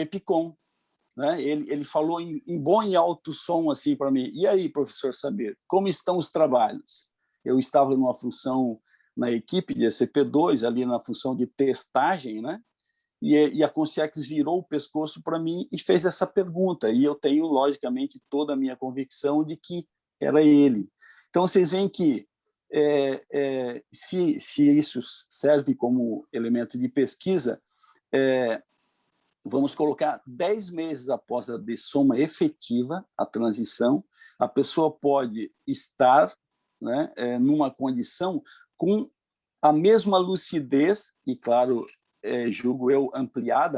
EPICOM, né? Ele falou em bom e alto som assim para mim: e aí, professor Saber, como estão os trabalhos? Eu estava numa função na equipe de ECP2, ali na função de testagem, né? E a Consciex virou o pescoço para mim e fez essa pergunta, e eu tenho, logicamente, toda a minha convicção de que era ele. Então, vocês veem que se isso serve como elemento de pesquisa, vamos colocar 10 meses após a dessoma efetiva, a transição, a pessoa pode estar, né, numa condição com a mesma lucidez, e claro, julgo eu,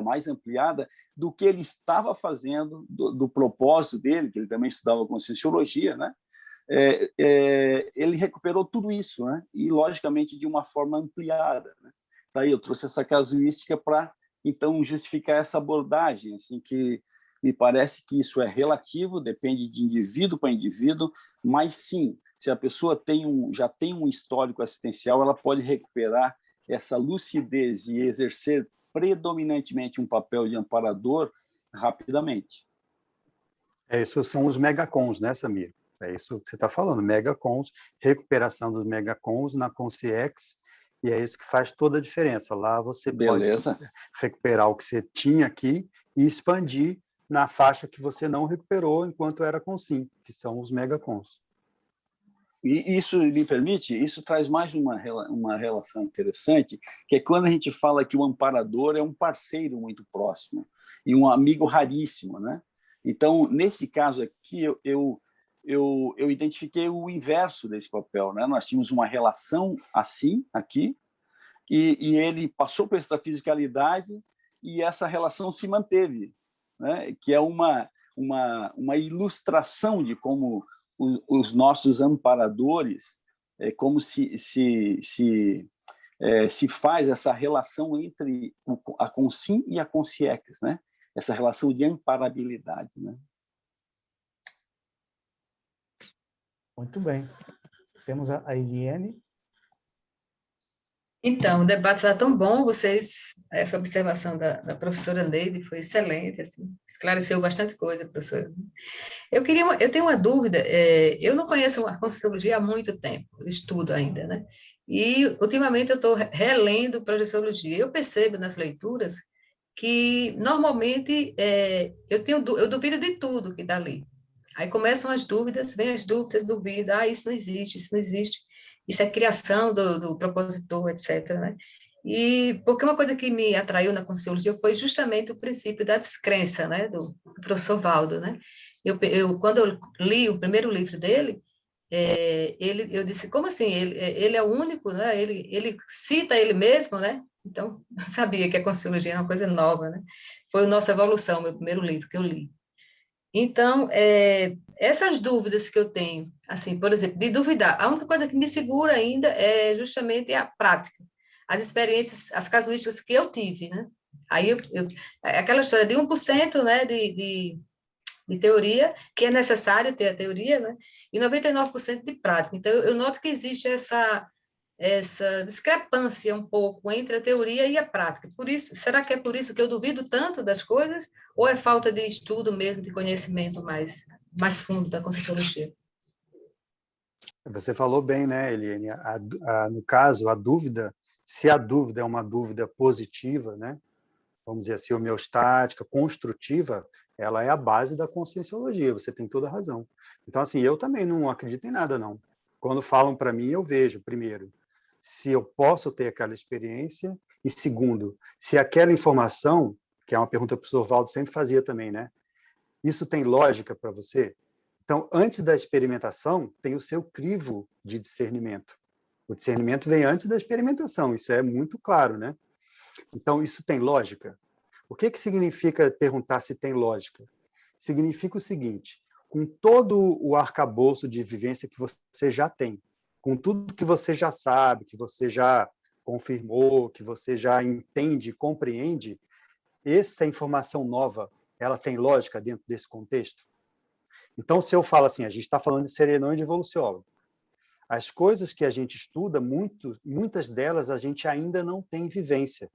mais ampliada, do que ele estava fazendo, do propósito dele, que ele também estudava Conscienciologia, né? Ele recuperou tudo isso, né? E, logicamente, de uma forma ampliada, né? Daí eu trouxe essa casuística para, então, justificar essa abordagem, assim, que me parece que isso é relativo, depende de indivíduo para indivíduo, mas, sim, se a pessoa já tem um histórico assistencial, ela pode recuperar essa lucidez e exercer predominantemente um papel de amparador rapidamente. Isso são os megacons, né, Samir? É isso que você está falando, megacons, recuperação dos megacons na Consciex, e é isso que faz toda a diferença. Lá você pode recuperar o que você tinha aqui e expandir na faixa que você não recuperou enquanto era consim, que são os megacons. E isso me permite, isso traz mais uma relação interessante, que é quando a gente fala que o amparador é um parceiro muito próximo e um amigo raríssimo, né? Então, nesse caso aqui, eu identifiquei o inverso desse papel, né? Nós tínhamos uma relação assim, aqui, e ele passou por extrafisicalidade e essa relação se manteve, né? Que é uma ilustração de como os nossos amparadores, como se faz essa relação entre a Consim e a Consciex, né? Essa relação de amparabilidade, né? Muito bem. Temos a Eliane. Então, o debate está tão bom, essa observação da professora Neide foi excelente, assim, esclareceu bastante coisa, professora. Eu tenho uma dúvida, eu não conheço a Conscienciologia há muito tempo, eu estudo ainda, né? E, ultimamente, eu estou relendo Projeciologia. Eu percebo nas leituras que, normalmente, eu duvido de tudo que está ali. Aí começam as dúvidas, vem as dúvidas, duvido, isso não existe, isso é criação do propositor, etc., né? E porque uma coisa que me atraiu na Conscienciologia foi justamente o princípio da descrença, né, do professor Valdo, né? Quando eu li o primeiro livro dele, eu disse, como assim? Ele é o único, né? Ele cita ele mesmo, né? Então, eu sabia que a Conscienciologia era uma coisa nova, né? Foi o Nossa Evolução, meu primeiro livro que eu li. Então, essas dúvidas que eu tenho, assim, por exemplo, de duvidar, a única coisa que me segura ainda é justamente a prática, as experiências, as casuísticas que eu tive, né? Aí aquela história de 1%, né, de teoria, que é necessário ter a teoria, né? E 99% de prática. Então, eu noto que existe essa discrepância um pouco entre a teoria e a prática. Por isso, será que é por isso que eu duvido tanto das coisas? Ou é falta de estudo mesmo, de conhecimento mais fundo da Conscienciologia? Você falou bem, né, Eliane? No caso, a dúvida, se a dúvida é uma dúvida positiva, né, vamos dizer assim, homeostática, construtiva, ela é a base da Conscienciologia, você tem toda a razão. Então, assim, eu também não acredito em nada, não. Quando falam para mim, eu vejo, primeiro, se eu posso ter aquela experiência, e segundo, se aquela informação, que é uma pergunta que o professor Valdo sempre fazia também, né? Isso tem lógica para você? Então, antes da experimentação, tem o seu crivo de discernimento. O discernimento vem antes da experimentação, isso é muito claro, né? Então, isso tem lógica? O que significa perguntar se tem lógica? Significa o seguinte, com todo o arcabouço de vivência que você já tem, com tudo que você já sabe, que você já confirmou, que você já entende, compreende, essa informação nova, ela tem lógica dentro desse contexto? Então, se eu falo assim, a gente está falando de serenão e de evoluciólogo, as coisas que a gente estuda, muitas delas a gente ainda não tem vivência,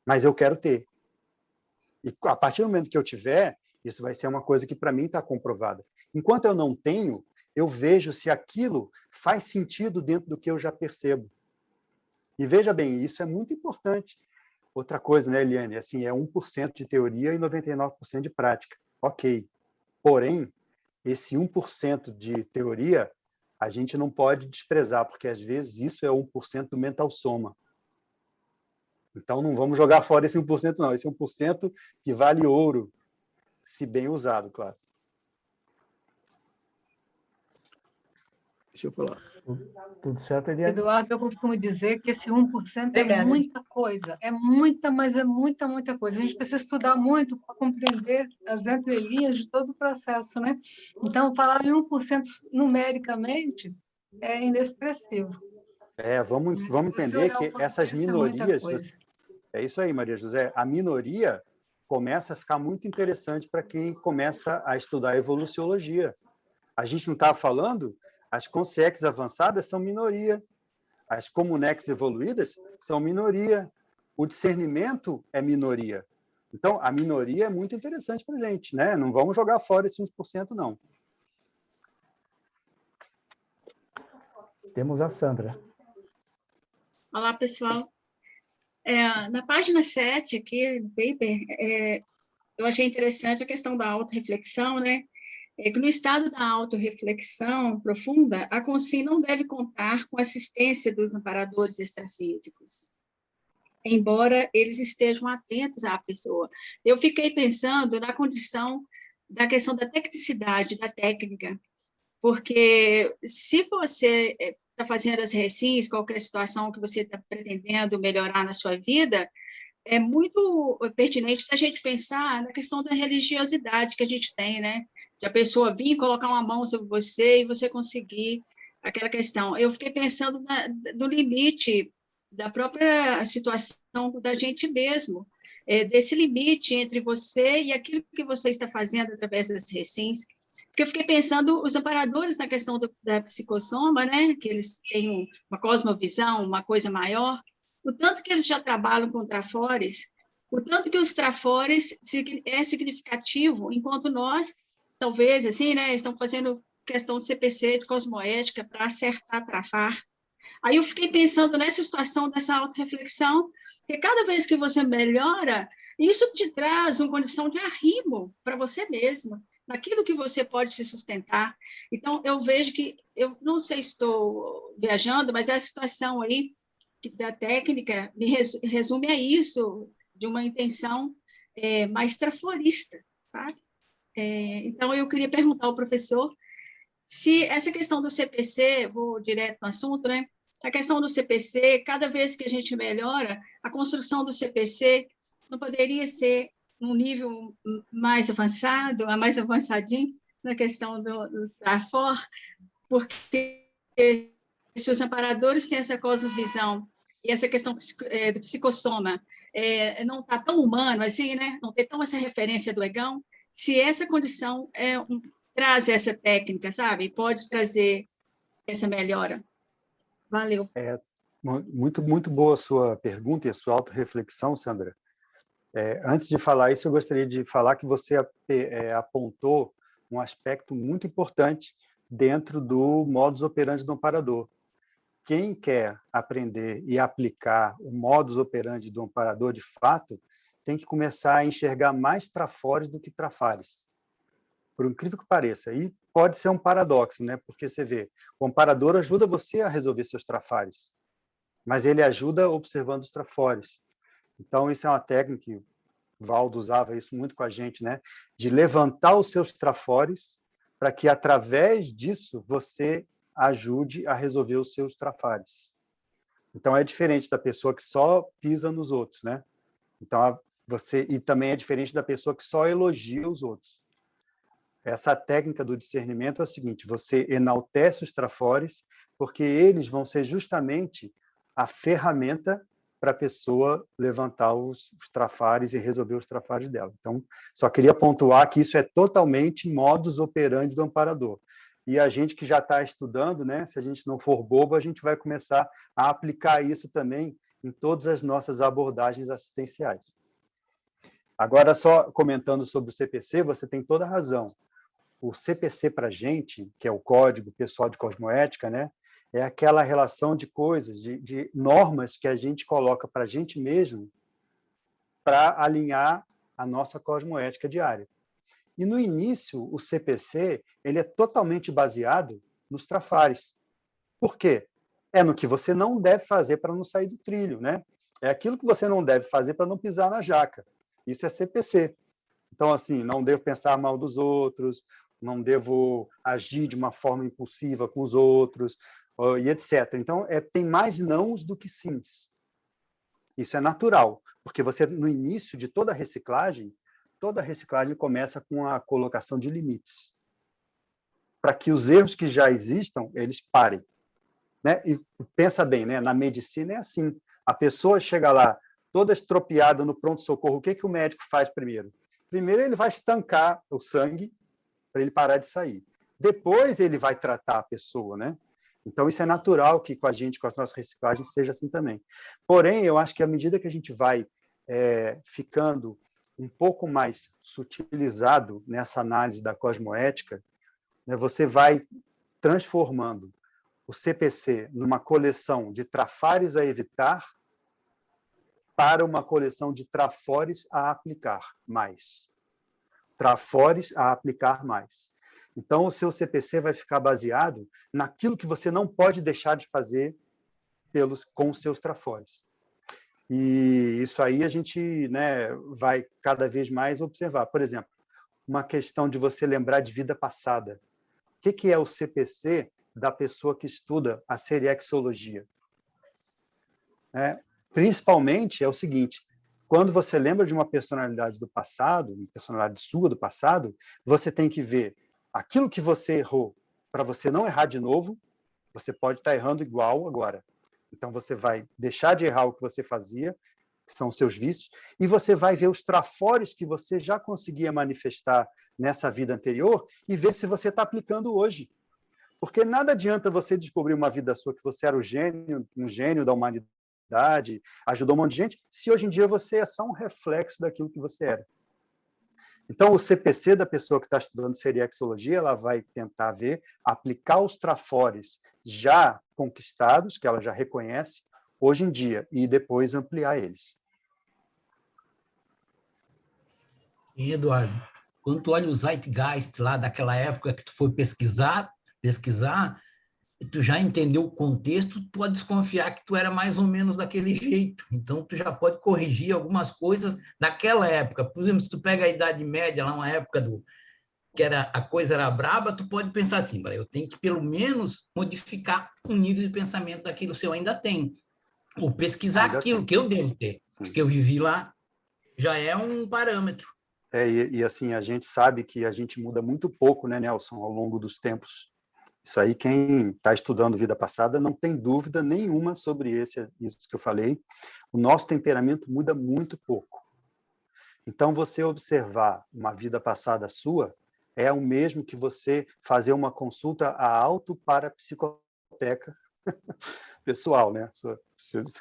mas eu quero ter. E a partir do momento que eu tiver, isso vai ser uma coisa que para mim está comprovada. Enquanto eu não tenho, eu vejo se aquilo faz sentido dentro do que eu já percebo. E veja bem, isso é muito importante. Outra coisa, né, Eliane? Assim, é 1% de teoria e 99% de prática. Ok. Porém, esse 1% de teoria, a gente não pode desprezar, porque às vezes isso é 1% do mental soma. Então, não vamos jogar fora esse 1%, não. Esse 1% que vale ouro, se bem usado, claro. Deixa eu falar. Tudo certo, Eliane? Eduardo, eu costumo dizer que esse 1% é muita coisa. É muita, mas é muita, muita coisa. A gente precisa estudar muito para compreender as entrelinhas de todo o processo, né? Então, falar em 1% numericamente é inexpressivo. Vamos entender que essas minorias... É isso aí, Maria José. A minoria começa a ficar muito interessante para quem começa a estudar evoluciologia. A gente não estava falando... As consciex avançadas são minoria. As comunex evoluídas são minoria. O discernimento é minoria. Então, a minoria é muito interessante para a gente, né? Não vamos jogar fora esse 1%, não. Temos a Sandra. Olá, pessoal. Na página 7, aqui no paper, eu achei interessante a questão da autorreflexão, né? Que no estado da autorreflexão profunda, a consciência não deve contar com a assistência dos amparadores extrafísicos, embora eles estejam atentos à pessoa. Eu fiquei pensando na condição da questão da tecnicidade da técnica, porque se você está fazendo as recins, qualquer situação que você está pretendendo melhorar na sua vida, é muito pertinente a gente pensar na questão da religiosidade que a gente tem, né? De a pessoa vir colocar uma mão sobre você e você conseguir aquela questão. Eu fiquei pensando no limite da própria situação da gente mesmo, desse limite entre você e aquilo que você está fazendo através das recins. Porque eu fiquei pensando, os amparadores na questão da psicossoma, né? Que eles têm uma cosmovisão, uma coisa maior, o tanto que eles já trabalham com trafores, o tanto que os trafores é significativo, enquanto nós, talvez, assim, né, estamos fazendo questão de CPC, de cosmoética, para acertar, trafar. Aí eu fiquei pensando nessa situação, dessa autorreflexão, que cada vez que você melhora, isso te traz uma condição de arrimo para você mesmo, naquilo que você pode se sustentar. Então, eu vejo que, eu não sei se estou viajando, mas essa situação aí, da técnica, me resume a isso, de uma intenção mais traforista, sabe? Então, eu queria perguntar ao professor se essa questão do CPC, vou direto no assunto, né? A questão do CPC, cada vez que a gente melhora, a construção do CPC não poderia ser num nível mais avançado, mais avançadinho, na questão do TRAFOR, porque se os amparadores têm essa cosmovisão e essa questão do psicossoma não está tão humano assim, né? Não tem tão essa referência do egão, se essa condição traz essa técnica, sabe? Pode trazer essa melhora. Valeu. Muito boa a sua pergunta e a sua autorreflexão, Sandra. Antes de falar isso, eu gostaria de falar que você apontou um aspecto muito importante dentro do modus operandi do amparador. Quem quer aprender e aplicar o modus operandi do amparador de fato, tem que começar a enxergar mais trafores do que trafares. Por incrível que pareça. E pode ser um paradoxo, né? Porque você vê, o amparador ajuda você a resolver seus trafares, mas ele ajuda observando os trafores. Então, isso é uma técnica que o Valdo usava isso muito com a gente, né? De levantar os seus trafores para que, através disso, você ajude a resolver os seus trafares. Então, é diferente da pessoa que só pisa nos outros, né? Então, e também é diferente da pessoa que só elogia os outros. Essa técnica do discernimento é o seguinte: você enaltece os trafores, porque eles vão ser justamente a ferramenta para a pessoa levantar os trafares e resolver os trafares dela. Então, só queria pontuar que isso é totalmente modus operandi do amparador. E a gente que já está estudando, né, se a gente não for bobo, a gente vai começar a aplicar isso também em todas as nossas abordagens assistenciais. Agora, só comentando sobre o CPC, você tem toda a razão. O CPC para a gente, que é o Código Pessoal de Cosmoética, né, é aquela relação de coisas, de normas que a gente coloca para a gente mesmo para alinhar a nossa cosmoética diária. E, no início, o CPC ele é totalmente baseado nos trafares. Por quê? É no que você não deve fazer para não sair do trilho, né? É aquilo que você não deve fazer para não pisar na jaca. Isso é CPC. Então, assim, não devo pensar mal dos outros, não devo agir de uma forma impulsiva com os outros, e etc. Então, tem mais nãos do que sims. Isso é natural, porque você, no início de toda reciclagem começa com a colocação de limites, para que os erros que já existam, eles parem. Né? E pensa bem, né? Na medicina é assim, a pessoa chega lá, toda estropiada no pronto-socorro, o que o médico faz primeiro? Primeiro ele vai estancar o sangue, para ele parar de sair. Depois ele vai tratar a pessoa, né? Então, isso é natural que com a gente, com as nossas reciclagens, seja assim também. Porém, eu acho que à medida que a gente vai ficando um pouco mais sutilizado nessa análise da cosmoética, né, você vai transformando o CPC numa coleção de trafares a evitar para uma coleção de trafores a aplicar mais. Trafores a aplicar mais. Então, o seu CPC vai ficar baseado naquilo que você não pode deixar de fazer com os seus trafores. E isso aí a gente, né, vai cada vez mais observar. Por exemplo, uma questão de você lembrar de vida passada. O que é o CPC da pessoa que estuda a seriexologia? Principalmente é o seguinte: quando você lembra de uma personalidade do passado, uma personalidade sua do passado, você tem que ver aquilo que você errou, para você não errar de novo. Você pode estar errando igual agora. Então, você vai deixar de errar o que você fazia, que são os seus vícios, e você vai ver os trafores que você já conseguia manifestar nessa vida anterior e ver se você está aplicando hoje. Porque nada adianta você descobrir uma vida sua que você era um gênio da humanidade, ajudou um monte de gente, se hoje em dia você é só um reflexo daquilo que você era. Então, o CPC da pessoa que está estudando seriexologia, ela vai tentar aplicar os trafores já conquistados, que ela já reconhece, hoje em dia, e depois ampliar eles. E, Eduardo, quando tu olha o Zeitgeist lá daquela época que tu foi pesquisar, tu já entendeu o contexto, tu pode desconfiar que tu era mais ou menos daquele jeito. Então, tu já pode corrigir algumas coisas daquela época. Por exemplo, se tu pega a Idade Média, lá uma época que a coisa era braba, tu pode pensar assim: eu tenho que, pelo menos, modificar o nível de pensamento daquilo que eu ainda tenho. Ou pesquisar aquilo que eu devo ter. Que eu vivi lá, já é um parâmetro. E assim, a gente sabe que a gente muda muito pouco, né, Nelson, ao longo dos tempos. Isso aí, quem está estudando vida passada não tem dúvida nenhuma sobre isso que eu falei. O nosso temperamento muda muito pouco. Então, você observar uma vida passada sua é o mesmo que você fazer uma consulta a autoparapsicoteca pessoal, né?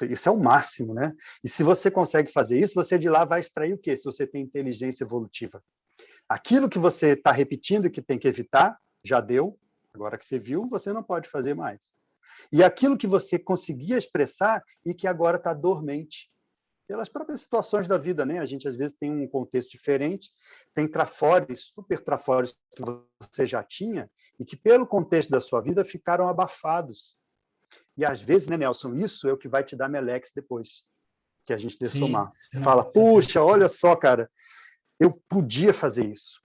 Isso é o máximo, né? E se você consegue fazer isso, você de lá vai extrair o quê? Se você tem inteligência evolutiva. Aquilo que você está repetindo e que tem que evitar, já deu. Agora que você viu, você não pode fazer mais. E aquilo que você conseguia expressar e que agora está dormente. Pelas próprias situações da vida, né? A gente, às vezes, tem um contexto diferente, tem trafores, super trafores que você já tinha e que, pelo contexto da sua vida, ficaram abafados. E, às vezes, né, Nelson, isso é o que vai te dar melex depois, que a gente dessomar. Você fala, puxa, olha só, cara, eu podia fazer isso.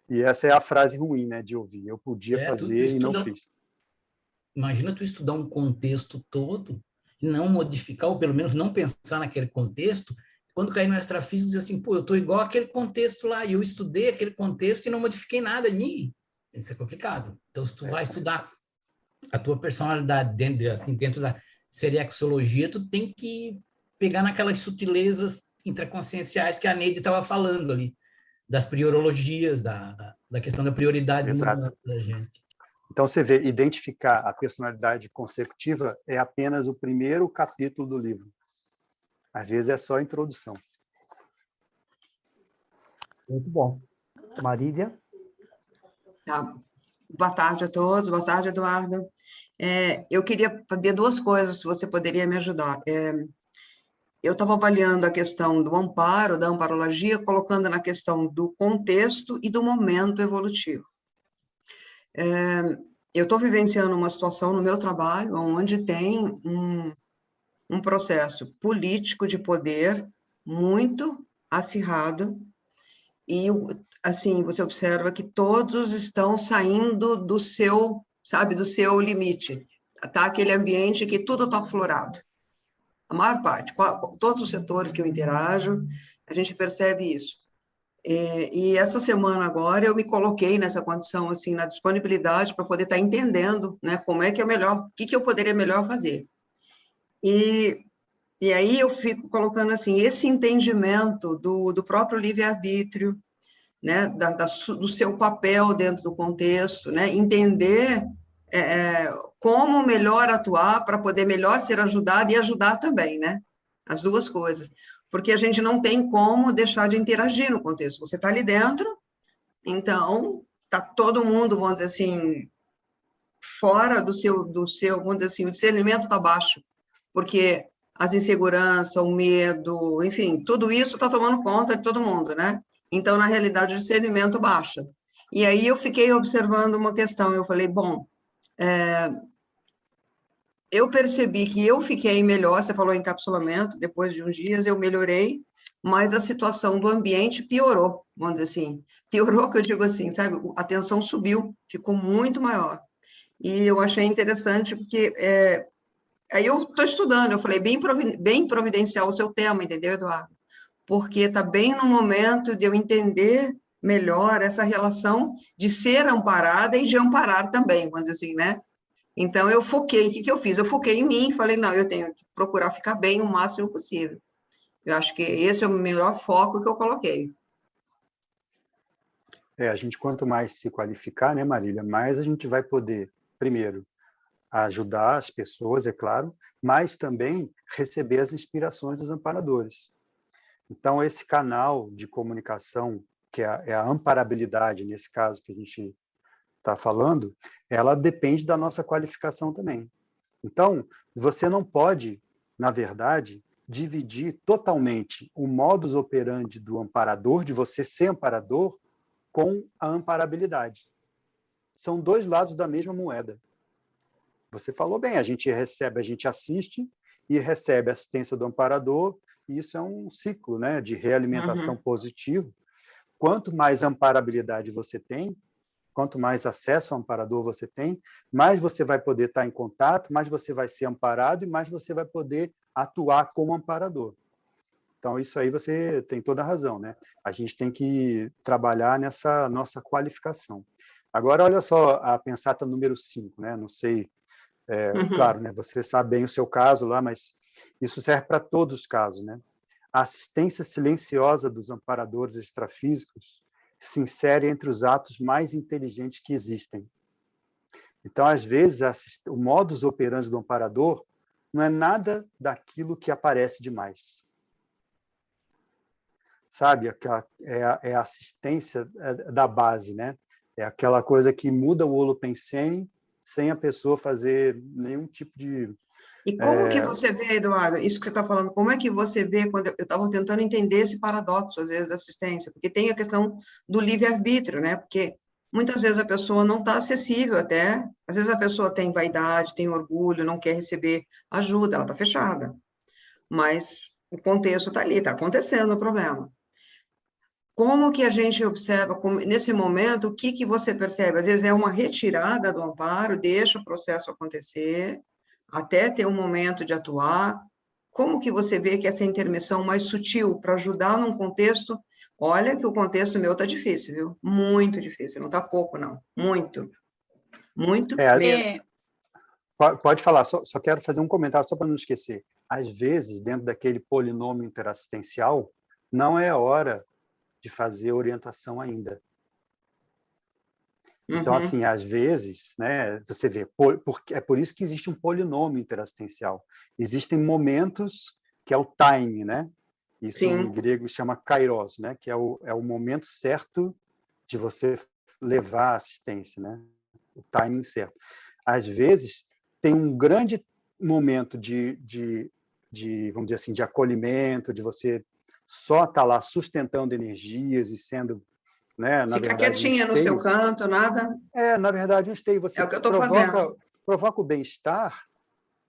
E essa é a frase ruim, né, de ouvir. Eu podia fazer e não fiz. Imagina tu estudar um contexto todo e não modificar, ou pelo menos não pensar naquele contexto. Quando cair no extrafísico, diz assim, pô, eu estou igual àquele contexto lá, e eu estudei aquele contexto e não modifiquei nada em mim. Isso é complicado. Então, se tu vai estudar a tua personalidade dentro da seriaxologia, tu tem que pegar naquelas sutilezas intraconscienciais que a Neide estava falando ali, das priorologias, da questão da prioridade da gente. Então, você vê, identificar a personalidade consecutiva é apenas o primeiro capítulo do livro. Às vezes é só a introdução. Muito bom. Marília? Tá. Boa tarde a todos. Boa tarde, Eduardo. Eu queria saber duas coisas, se você poderia me ajudar. Eu estava avaliando a questão do amparo, da amparologia, colocando na questão do contexto e do momento evolutivo. Eu estou vivenciando uma situação no meu trabalho onde tem um processo político de poder muito acirrado e, assim, você observa que todos estão saindo do seu, sabe, do seu limite. Tá aquele ambiente que tudo está aflorado. A maior parte, todos os setores que eu interajo, a gente percebe isso. E essa semana agora eu me coloquei nessa condição, assim, na disponibilidade para poder estar entendendo, né, como é que é melhor, o que eu poderia melhor fazer. E aí eu fico colocando, assim, esse entendimento do próprio livre-arbítrio, né, do seu papel dentro do contexto, né, entender como melhor atuar para poder melhor ser ajudado e ajudar também, né, as duas coisas. Porque a gente não tem como deixar de interagir no contexto. Você está ali dentro, então está todo mundo, vamos dizer assim, fora do seu, vamos dizer assim, o discernimento está baixo, porque as inseguranças, o medo, enfim, tudo isso está tomando conta de todo mundo, né? Então, na realidade, o discernimento baixa. E aí eu fiquei observando uma questão, eu falei, bom, eu percebi que eu fiquei melhor, você falou encapsulamento, depois de uns dias eu melhorei, mas a situação do ambiente piorou, vamos dizer assim. Piorou, que eu digo assim, sabe? A tensão subiu, ficou muito maior. E eu achei interessante, porque aí eu estou estudando, eu falei, bem providencial o seu tema, entendeu, Eduardo? Porque está bem no momento de eu entender melhor essa relação de ser amparada e de amparar também, vamos dizer assim, né? Então, eu foquei, o que eu fiz? Eu foquei em mim, falei, não, eu tenho que procurar ficar bem o máximo possível. Eu acho que esse é o melhor foco que eu coloquei. A gente, quanto mais se qualificar, né, Marília, mais a gente vai poder, primeiro, ajudar as pessoas, é claro, mas também receber as inspirações dos amparadores. Então, esse canal de comunicação, que é a amparabilidade, nesse caso que a gente está falando, ela depende da nossa qualificação também. Então, você não pode, na verdade, dividir totalmente o modus operandi do amparador, de você ser amparador, com a amparabilidade. São dois lados da mesma moeda. Você falou bem, a gente recebe, a gente assiste e recebe a assistência do amparador, e isso é um ciclo, né, de realimentação positivo. Quanto mais amparabilidade você tem, quanto mais acesso ao amparador você tem, mais você vai poder estar em contato, mais você vai ser amparado e mais você vai poder atuar como amparador. Então, isso aí você tem toda a razão, né? A gente tem que trabalhar nessa nossa qualificação. Agora, olha só a pensata número 5, né? Não sei, claro, né? Você sabe bem o seu caso lá, mas isso serve para todos os casos, né? A assistência silenciosa dos amparadores extrafísicos se insere entre os atos mais inteligentes que existem. Então, às vezes, o modus operandi do amparador não é nada daquilo que aparece demais. Sabe? É a assistência da base, né? É aquela coisa que muda o holopensene sem a pessoa fazer nenhum tipo de... E como que você vê, Eduardo, isso que você está falando, como é que você vê, quando eu estava tentando entender esse paradoxo, às vezes, da assistência, porque tem a questão do livre-arbítrio, né? Porque muitas vezes a pessoa não está acessível até, às vezes a pessoa tem vaidade, tem orgulho, não quer receber ajuda, ela está fechada. Mas o contexto está ali, está acontecendo o problema. Como que a gente observa, nesse momento, o que você percebe? Às vezes é uma retirada do amparo, deixa o processo acontecer, até ter um momento de atuar. Como que você vê que essa intermissão mais sutil para ajudar num contexto... Olha que o contexto meu está difícil, viu? Muito difícil, não está pouco, não. Muito. Muito mesmo. Pode falar, só quero fazer um comentário, só para não esquecer. Às vezes, dentro daquele polinômio interassistencial, não é hora de fazer orientação ainda. Então, assim, às vezes, né, você vê, é por isso que existe um polinômio interassistencial. Existem momentos que é o time, né? Isso em grego chama kairos, né? Que é o momento certo de você levar a assistência, né? O timing certo. Às vezes, tem um grande momento de vamos dizer assim, de acolhimento, de você só estar lá sustentando energias e sendo... Né, na Fica verdade, quietinha no seu canto, nada. Na verdade, um esteio, você é o que eu estou fazendo. Provoca o bem-estar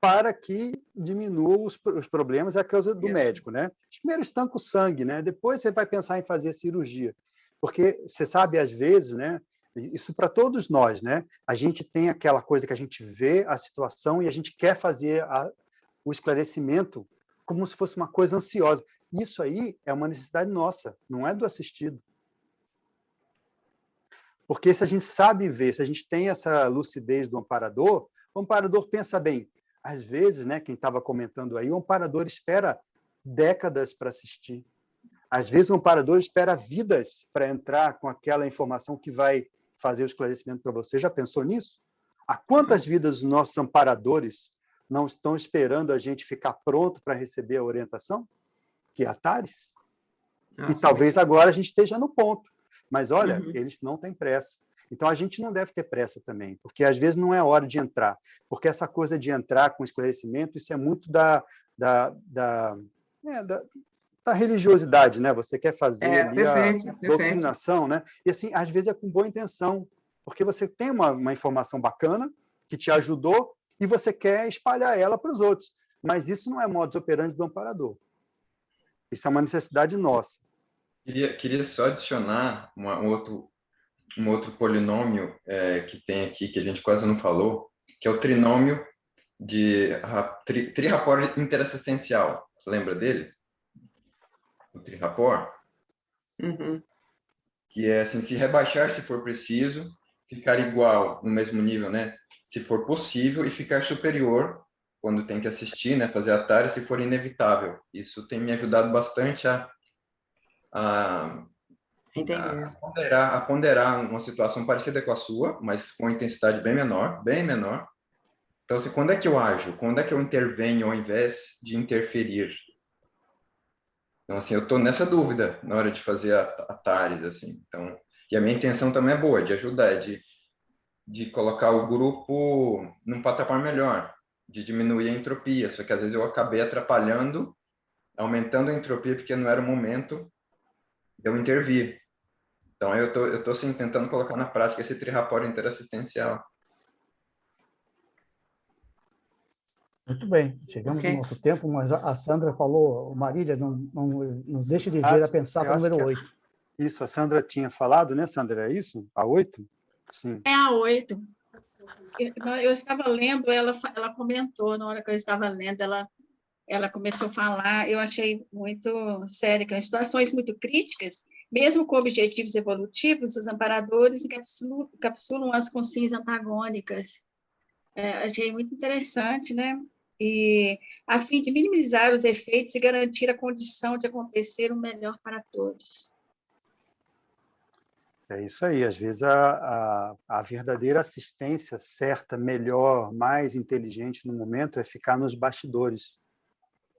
para que diminua os problemas, é a causa do médico, né? Primeiro estanca o sangue, né? Depois você vai pensar em fazer a cirurgia. Porque você sabe, às vezes, né? Isso para todos nós, né? A gente tem aquela coisa que a gente vê a situação e a gente quer fazer o esclarecimento como se fosse uma coisa ansiosa. Isso aí é uma necessidade nossa, não é do assistido. Porque se a gente sabe ver, se a gente tem essa lucidez do amparador, o amparador pensa bem. Às vezes, né, quem estava comentando aí, o amparador espera décadas para assistir. Às vezes, o amparador espera vidas para entrar com aquela informação que vai fazer o esclarecimento para você. Já pensou nisso? Há quantas vidas os nossos amparadores não estão esperando a gente ficar pronto para receber a orientação? Que é Atares? E talvez agora a gente esteja no ponto. Mas, olha, eles não têm pressa. Então, a gente não deve ter pressa também, porque, às vezes, não é hora de entrar. Porque essa coisa de entrar com esclarecimento, isso é muito da religiosidade, né? Você quer fazer ali a doutrinação, né? E, assim, às vezes é com boa intenção, porque você tem uma informação bacana que te ajudou e você quer espalhar ela para os outros. Mas isso não é modus operandi do amparador. Isso é uma necessidade nossa. Queria só adicionar um outro polinômio que tem aqui, que a gente quase não falou, que é o trinômio de tri-rapport interassistencial. Você lembra dele? O tri-rapport? Que é assim, se rebaixar se for preciso, ficar igual no mesmo nível, né? Se for possível, e ficar superior quando tem que assistir, né? Fazer a tarefa se for inevitável. Isso tem me ajudado bastante a ponderar uma situação parecida com a sua, mas com intensidade bem menor. Então, assim, quando é que eu ajo? Quando é que eu intervenho ao invés de interferir? Então, assim, eu estou nessa dúvida na hora de fazer a TARES, assim. Então, e a minha intenção também é boa, de ajudar, de colocar o grupo num patamar melhor, de diminuir a entropia, só que às vezes eu acabei atrapalhando, aumentando a entropia, porque não era o momento eu intervir. Então, eu estou assim, tentando colocar na prática esse tri-rapport interassistencial. Muito bem, chegamos no nosso tempo, mas a Sandra falou, Marília, não nos deixe de ver a pensata número 8. Isso, a Sandra tinha falado, né, Sandra? É isso? A 8? Sim. É a 8. Eu estava lendo, ela comentou, na hora que eu estava lendo, ela ela começou a falar, eu achei muito sério, que em situações muito críticas, mesmo com objetivos evolutivos, os amparadores encapsulam as consciências antagônicas. Achei muito interessante, né? E a fim de minimizar os efeitos e garantir a condição de acontecer o melhor para todos. É isso aí. Às vezes a verdadeira assistência certa, melhor, mais inteligente no momento é ficar nos bastidores,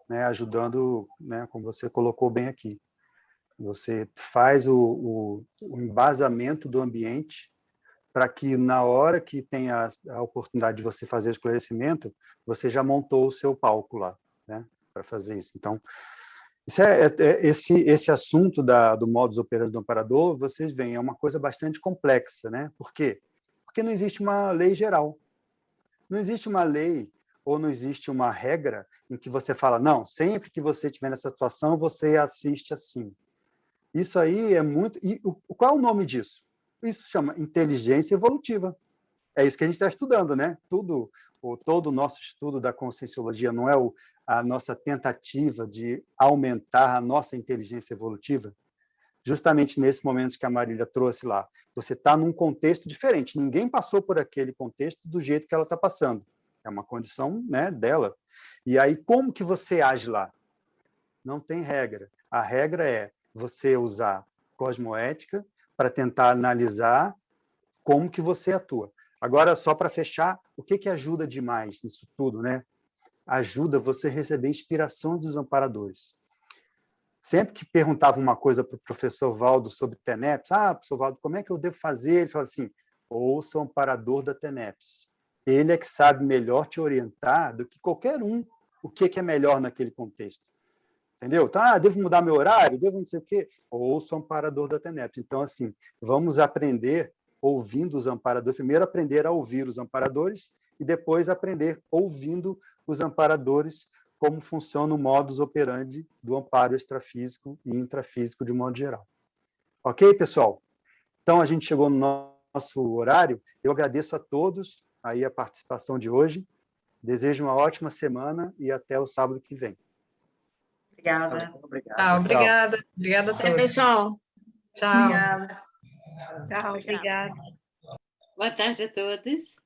né? Ajudando, né? Como você colocou bem aqui. Você faz o embasamento do ambiente para que, na hora que tem a oportunidade de você fazer o esclarecimento, você já montou o seu palco lá, né, para fazer isso. Então, esse assunto do modus operandi do amparador, vocês veem, é uma coisa bastante complexa, né? Por quê? Porque não existe uma lei geral. Não existe uma lei ou não existe uma regra em que você fala, não, sempre que você estiver nessa situação, você assiste assim. Isso aí é muito... E qual é o nome disso? Isso chama inteligência evolutiva. É isso que a gente está estudando, né? Todo o nosso estudo da conscienciologia não é a nossa tentativa de aumentar a nossa inteligência evolutiva? Justamente nesse momento que a Marília trouxe lá. Você está num contexto diferente. Ninguém passou por aquele contexto do jeito que ela está passando. É uma condição, né, dela. E aí, como que você age lá? Não tem regra. A regra é você usar cosmoética para tentar analisar como que você atua. Agora, só para fechar, o que ajuda demais nisso tudo, né? Ajuda você a receber inspiração dos amparadores. Sempre que perguntava uma coisa para o professor Valdo sobre TENEPS, professor Valdo, como é que eu devo fazer? Ele falava assim, ouça o amparador da TENEPS. Ele é que sabe melhor te orientar do que qualquer um o que é melhor naquele contexto. Entendeu? Tá, devo mudar meu horário, devo não sei o quê. Ouça o amparador da TENEPS. Então, assim, vamos aprender ouvindo os amparadores. Primeiro, aprender a ouvir os amparadores e depois aprender ouvindo os amparadores como funciona o modus operandi do amparo extrafísico e intrafísico de modo geral. Ok, pessoal? Então, a gente chegou no nosso horário. Eu agradeço a todos aí a participação de hoje. Desejo uma ótima semana e até o sábado que vem. Obrigada. Obrigada. Obrigada a Até, todos. pessoal. Tchau. Obrigada. Tchau, obrigada. Boa tarde a todos.